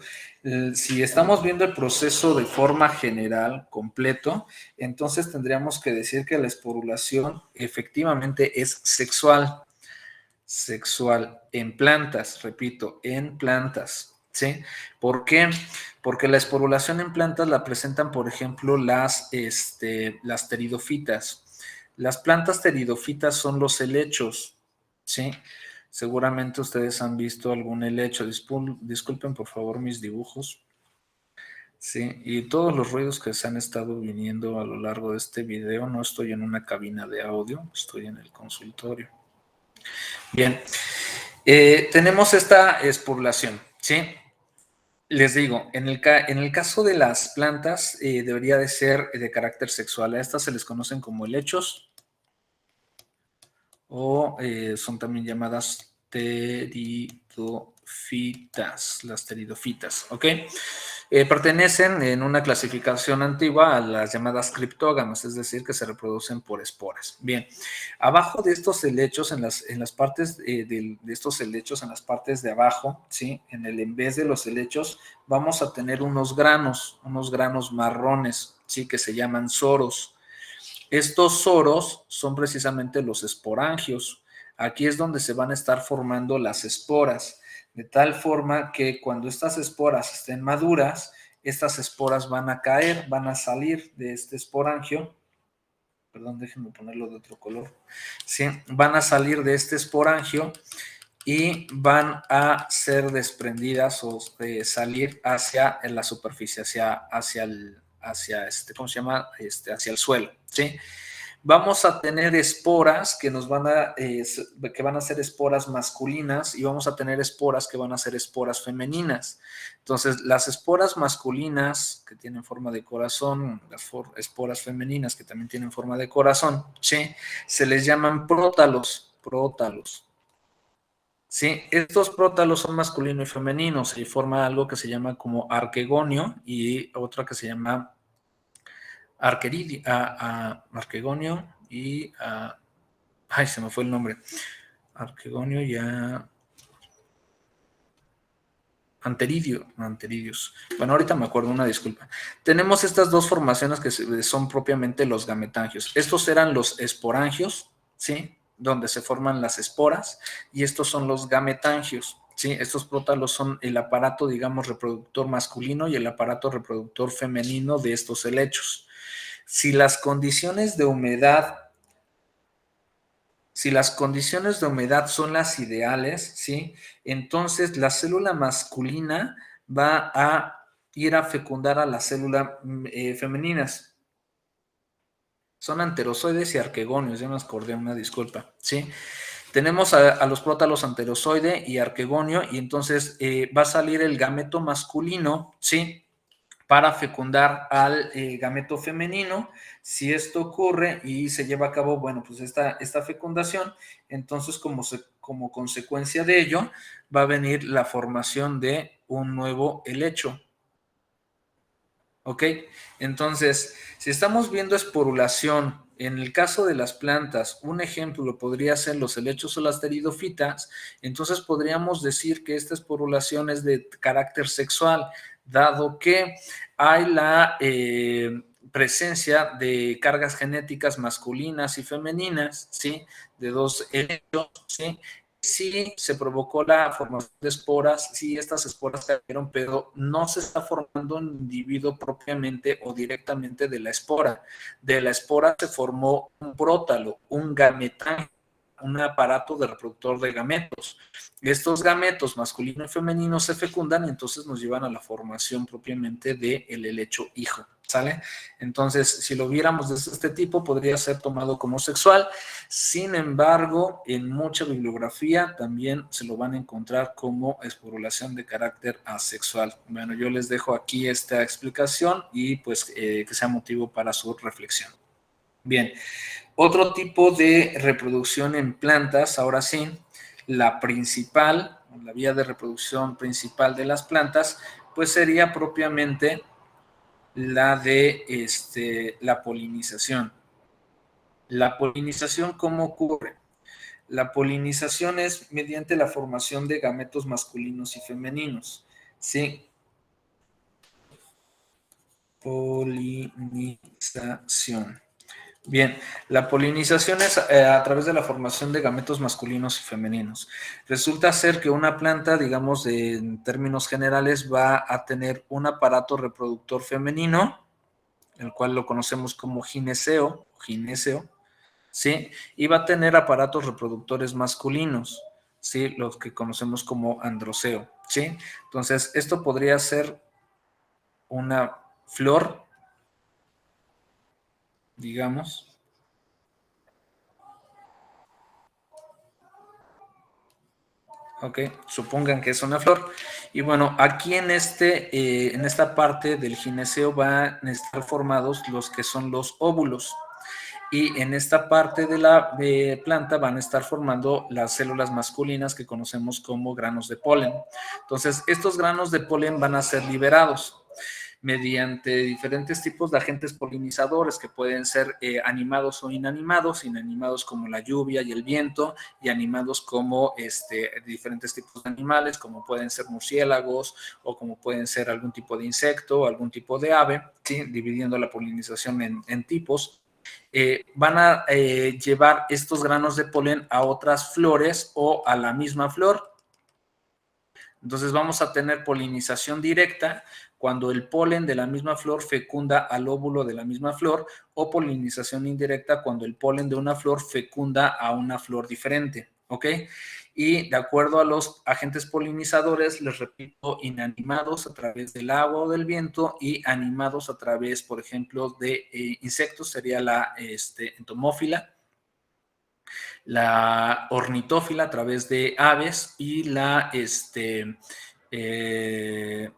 Si estamos viendo el proceso de forma general, completo, entonces tendríamos que decir que la esporulación efectivamente es sexual. Sexual en plantas, repito, en plantas. ¿Sí? ¿Por qué? Porque la esporulación en plantas la presentan, por ejemplo, las pteridofitas. Las plantas pteridofitas son los helechos, ¿sí? Seguramente ustedes han visto algún helecho. Disculpen, por favor, mis dibujos. Sí, y todos los ruidos que se han estado viniendo a lo largo de este video, no estoy en una cabina de audio, estoy en el consultorio. Bien, tenemos esta esporulación, ¿sí? Les digo, en el caso de las plantas debería de ser de carácter sexual. A estas se les conocen como helechos o son también llamadas pteridofitas, las pteridofitas, ¿ok? Pertenecen en una clasificación antigua a las llamadas criptógamas, es decir, que se reproducen por esporas. Bien, abajo de estos helechos, en las partes de estos helechos, en las partes de abajo, ¿sí? En vez de los helechos, vamos a tener unos granos marrones, ¿sí? Que se llaman soros. Estos soros son precisamente los esporangios. Aquí es donde se van a estar formando las esporas, de tal forma que cuando estas esporas estén maduras, estas esporas van a caer, van a salir de este esporangio. Perdón, déjenme ponerlo de otro color. Sí, van a salir de este esporangio y van a ser desprendidas o salir hacia la superficie, ¿cómo se llama? Hacia el suelo, ¿sí? Vamos a tener esporas que van a ser esporas masculinas y vamos a tener esporas que van a ser esporas femeninas. Entonces, las esporas masculinas que tienen forma de corazón, las esporas femeninas que también tienen forma de corazón, ¿sí? Se les llaman prótalos. Sí, estos prótalos son masculino y femenino, se forma algo que se llama como arquegonio y otra que se llama arquegonio y ay, se me fue el nombre. Arquegonio y anteridios. Bueno, ahorita me acuerdo, una disculpa. Tenemos estas dos formaciones que son propiamente los gametangios. Estos eran los esporangios, ¿sí? Donde se forman las esporas, y estos son los gametangios, ¿sí? Estos prótalos son el aparato, digamos, reproductor masculino y el aparato reproductor femenino de estos helechos. Si las condiciones de humedad son las ideales, ¿sí? Entonces la célula masculina va a ir a fecundar a las células femeninas. Son anterozoides y arquegonios, ya me acordé, una disculpa, ¿sí? Tenemos a los prótalos anterozoide y arquegonio, y entonces va a salir el gameto masculino, ¿sí? Para fecundar al gameto femenino. Si esto ocurre y se lleva a cabo, bueno, pues esta fecundación, entonces como consecuencia de ello va a venir la formación de un nuevo helecho. ¿Ok? Entonces, si estamos viendo esporulación, en el caso de las plantas, un ejemplo podría ser los helechos o las pteridofitas, entonces podríamos decir que esta esporulación es de carácter sexual, dado que hay la presencia de cargas genéticas masculinas y femeninas, ¿sí? De dos helechos, ¿sí? Sí se provocó la formación de esporas, sí estas esporas cayeron, pero no se está formando un individuo propiamente o directamente de la espora. De la espora se formó un prótalo, un gametán, un aparato de reproductor de gametos. Estos gametos masculino y femenino se fecundan y entonces nos llevan a la formación propiamente del helecho hijo, ¿sale? Entonces, si lo viéramos de este tipo, podría ser tomado como sexual. Sin embargo, en mucha bibliografía también se lo van a encontrar como esporulación de carácter asexual. Bueno, yo les dejo aquí esta explicación y pues que sea motivo para su reflexión. Bien, otro tipo de reproducción en plantas, ahora sí, la principal, la vía de reproducción principal de las plantas, pues sería propiamente la de la polinización. La polinización, ¿cómo ocurre? La polinización es mediante la formación de gametos masculinos y femeninos. Sí. Polinización. Bien, la polinización es a través de la formación de gametos masculinos y femeninos. Resulta ser que una planta, digamos, en términos generales, va a tener un aparato reproductor femenino, el cual lo conocemos como gineceo, ¿sí? Y va a tener aparatos reproductores masculinos, ¿sí? Los que conocemos como androceo, ¿sí? Entonces, esto podría ser una flor, digamos. Ok, supongan que es una flor. Y bueno, aquí en esta parte del gineceo van a estar formados los que son los óvulos. y en esta parte de la planta van a estar formando las células masculinas que conocemos como granos de polen. Entonces, estos granos de polen van a ser liberados mediante diferentes tipos de agentes polinizadores que pueden ser animados o inanimados como la lluvia y el viento, y animados como diferentes tipos de animales, como pueden ser murciélagos o como pueden ser algún tipo de insecto o algún tipo de ave, ¿sí? Dividiendo la polinización en tipos. Van a llevar estos granos de polen a otras flores o a la misma flor. Entonces vamos a tener polinización directa cuando el polen de la misma flor fecunda al óvulo de la misma flor, o polinización indirecta cuando el polen de una flor fecunda a una flor diferente, ¿ok? Y de acuerdo a los agentes polinizadores, les repito, inanimados a través del agua o del viento, y animados a través, por ejemplo, de insectos, sería la entomófila, la ornitófila a través de aves, y la eh,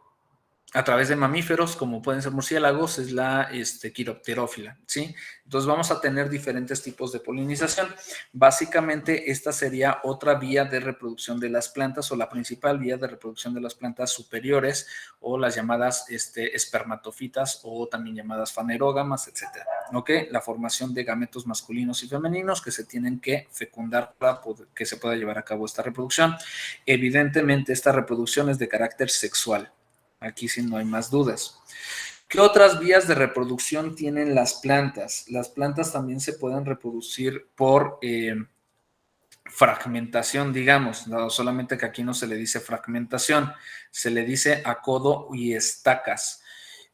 a través de mamíferos, como pueden ser murciélagos, es la quiropterófila, ¿sí? Entonces vamos a tener diferentes tipos de polinización. Básicamente, esta sería otra vía de reproducción de las plantas, o la principal vía de reproducción de las plantas superiores, o las llamadas espermatofitas, o también llamadas fanerógamas, etcétera, ¿ok? La formación de gametos masculinos y femeninos que se tienen que fecundar para que se pueda llevar a cabo esta reproducción. Evidentemente, esta reproducción es de carácter sexual. Aquí sí no hay más dudas. ¿Qué otras vías de reproducción tienen las plantas? Las plantas también se pueden reproducir por fragmentación, digamos, no, solamente que aquí no se le dice fragmentación, se le dice acodo y estacas.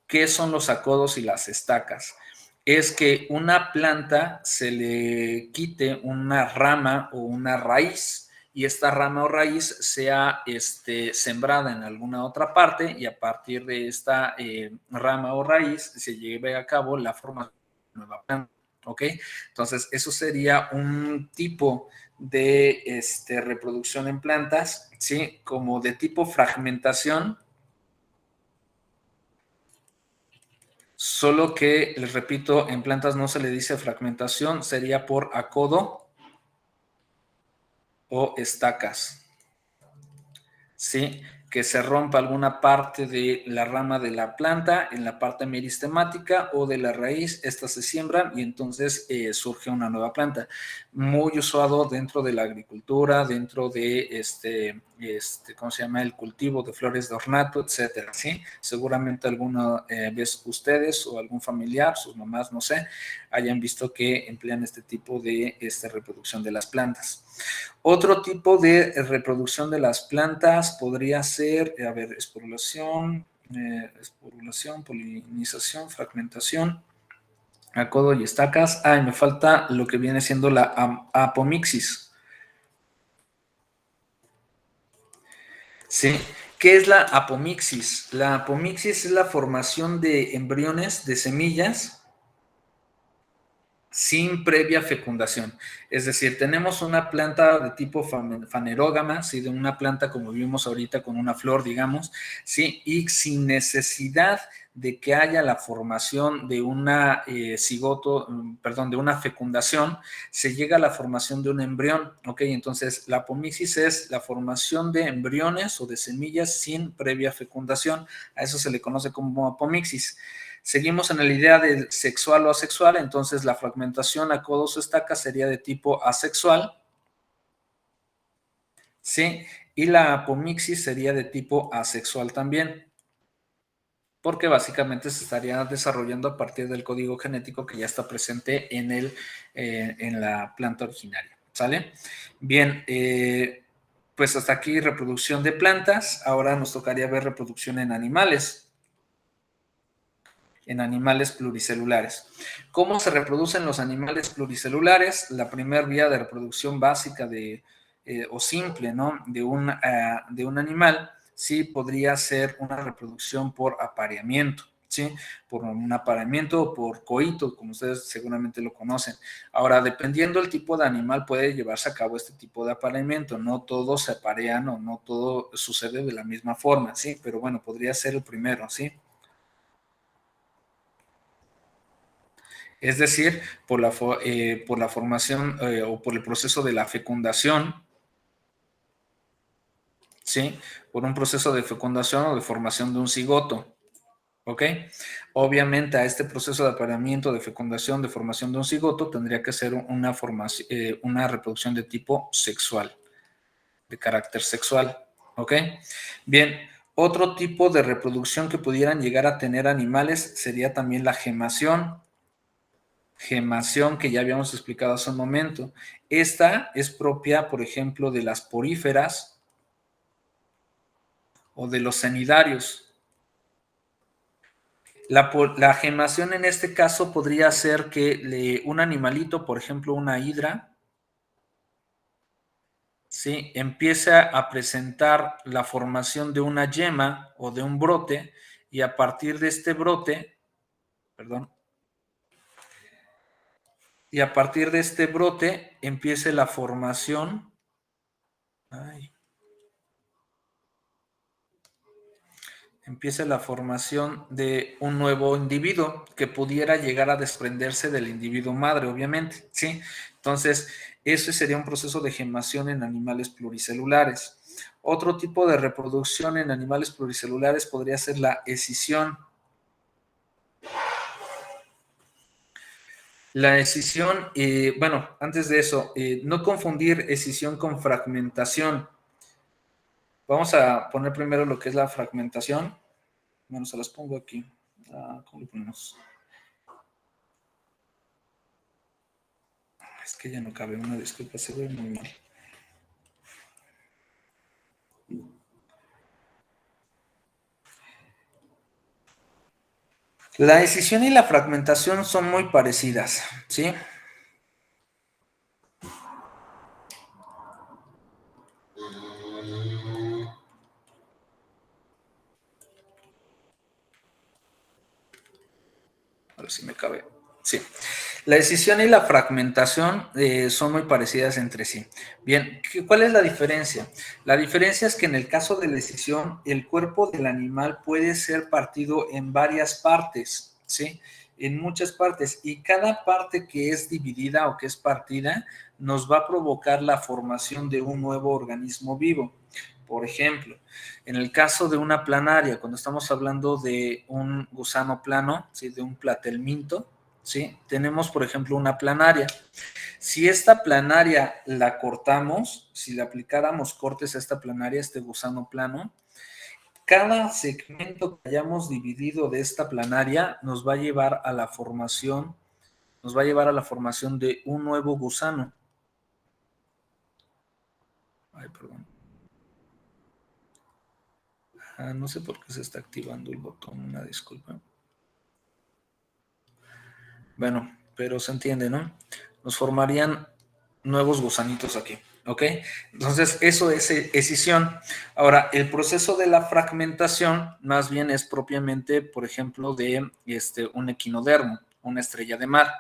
¿Qué son los acodos y las estacas? Es que una planta se le quite una rama o una raíz, y esta rama o raíz sea sembrada en alguna otra parte, y a partir de esta rama o raíz se lleve a cabo la formación de una nueva planta, ¿ok? Entonces, eso sería un tipo de reproducción en plantas, ¿sí? Como de tipo fragmentación, solo que, les repito, en plantas no se le dice fragmentación, sería por acodo o estacas, ¿sí? Que se rompa alguna parte de la rama de la planta en la parte meristemática o de la raíz, estas se siembran y entonces surge una nueva planta. Muy usado dentro de la agricultura, dentro de ¿cómo se llama? El cultivo de flores de ornato, etcétera, ¿sí? Seguramente alguna vez ustedes o algún familiar, sus mamás, no sé, hayan visto que emplean este tipo de reproducción de las plantas. Otro tipo de reproducción de las plantas podría ser, esporulación, polinización, fragmentación, acodo y estacas. Me falta lo que viene siendo la apomixis. Sí. ¿Qué es la apomixis? La apomixis es la formación de embriones de semillas sin previa fecundación. Es decir, tenemos una planta de tipo fanerógama, ¿sí? De una planta como vimos ahorita con una flor, digamos, ¿sí? Y sin necesidad de que haya la formación de una cigoto, perdón, de una fecundación, se llega a la formación de un embrión, ¿ok? Entonces, la apomixis es la formación de embriones o de semillas sin previa fecundación. A eso se le conoce como apomixis. Seguimos en la idea de sexual o asexual, entonces la fragmentación a codos o estacas sería de tipo asexual, ¿sí? Y la apomixis sería de tipo asexual también, porque básicamente se estaría desarrollando a partir del código genético que ya está presente en la planta originaria, ¿sale? Bien, pues hasta aquí reproducción de plantas. Ahora nos tocaría ver reproducción en animales pluricelulares. ¿Cómo se reproducen los animales pluricelulares? La primera vía de reproducción básica o simple, ¿no? de un animal, sí, podría ser una reproducción por apareamiento, ¿sí? Por un apareamiento o por coito, como ustedes seguramente lo conocen. Ahora, dependiendo del tipo de animal, puede llevarse a cabo este tipo de apareamiento. No todos se aparean o no todo sucede de la misma forma, ¿sí? Pero bueno, podría ser el primero, ¿sí? Es decir, por la formación o por el proceso de la fecundación, ¿sí? Por un proceso de fecundación o de formación de un cigoto, ¿ok? Obviamente a este proceso de apareamiento, de fecundación, de formación de un cigoto, tendría que ser una reproducción de tipo sexual, de carácter sexual, ¿ok? Bien, otro tipo de reproducción que pudieran llegar a tener animales sería también la gemación que ya habíamos explicado hace un momento. Esta es propia, por ejemplo, de las poríferas o de los cenidarios. La gemación en este caso podría ser que un animalito, por ejemplo una hidra, ¿sí?, empieza a presentar la formación de una yema o de un brote, y a partir de este brote, perdón, y a partir de este brote empiece la formación, de un nuevo individuo que pudiera llegar a desprenderse del individuo madre, obviamente, ¿sí? Entonces, ese sería un proceso de gemación en animales pluricelulares. Otro tipo de reproducción en animales pluricelulares podría ser la escisión. La escisión, bueno, antes de eso, no confundir escisión con fragmentación. Vamos a poner primero lo que es la fragmentación. Bueno, se las pongo aquí. ¿Cómo lo ponemos? Es que ya no cabe, una disculpa, se ve muy mal. La escisión y la fragmentación son muy parecidas, ¿sí? A ver si me cabe. Sí. La escisión y la fragmentación son muy parecidas entre sí. Bien, ¿cuál es la diferencia? La diferencia es que en el caso de la escisión, el cuerpo del animal puede ser partido en varias partes, ¿sí? En muchas partes, y cada parte que es dividida o que es partida nos va a provocar la formación de un nuevo organismo vivo. Por ejemplo, en el caso de una planaria, cuando estamos hablando de un gusano plano, ¿sí?, de un platelminto, ¿sí?, tenemos, por ejemplo, una planaria. Si esta planaria la cortamos, si le aplicáramos cortes a esta planaria, este gusano plano, cada segmento que hayamos dividido de esta planaria nos va a llevar a la formación, de un nuevo gusano. Ay, perdón. No sé por qué se está activando el botón, una disculpa. Bueno, pero se entiende, ¿no? Nos formarían nuevos gusanitos aquí, ¿ok? Entonces, eso es escisión. Ahora, el proceso de la fragmentación más bien es propiamente, por ejemplo, de un equinodermo, una estrella de mar.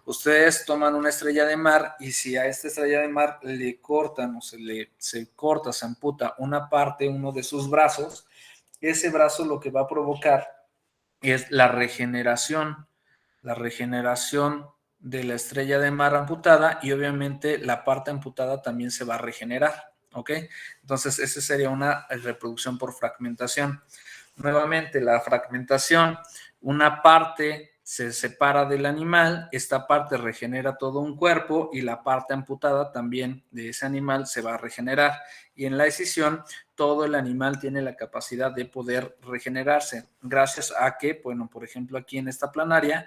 Ustedes toman una estrella de mar y si a esta estrella de mar le cortan o se corta, se amputa una parte, uno de sus brazos, ese brazo lo que va a provocar es la regeneración de la estrella de mar amputada, y obviamente la parte amputada también se va a regenerar, ¿ok? Entonces, esa sería una reproducción por fragmentación. Nuevamente, la fragmentación, una parte se separa del animal, esta parte regenera todo un cuerpo y la parte amputada también de ese animal se va a regenerar. Y en la escisión, todo el animal tiene la capacidad de poder regenerarse, gracias a que, bueno, por ejemplo, aquí en esta planaria,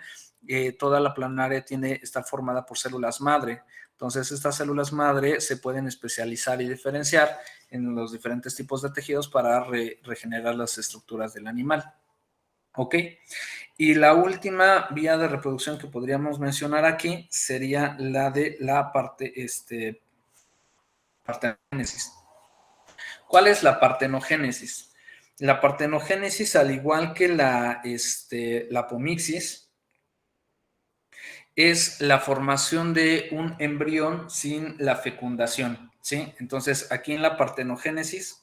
toda la planaria está formada por células madre. Entonces, estas células madre se pueden especializar y diferenciar en los diferentes tipos de tejidos para regenerar las estructuras del animal. ¿Ok? Y la última vía de reproducción que podríamos mencionar aquí sería la de la partenogénesis. ¿Cuál es la partenogénesis? La partenogénesis, al igual que la apomixis, es la formación de un embrión sin la fecundación, ¿sí? Entonces, aquí en la partenogénesis,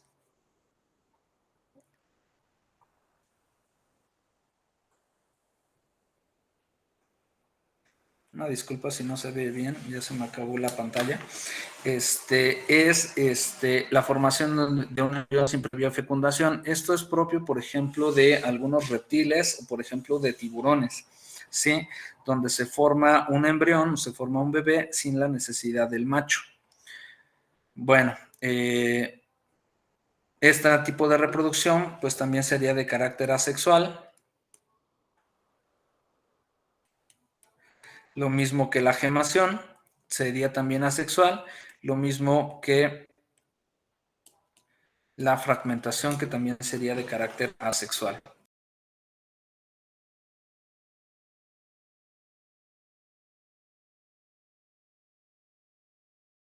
Una disculpa si no se ve bien, ya se me acabó la pantalla. La formación de un embrión sin previa fecundación. Esto es propio, por ejemplo, de algunos reptiles o, por ejemplo, de tiburones, ¿sí? Donde se forma un embrión, se forma un bebé sin la necesidad del macho. Bueno, este tipo de reproducción, pues también sería de carácter asexual. Lo mismo que la gemación, sería también asexual. Lo mismo que la fragmentación, que también sería de carácter asexual.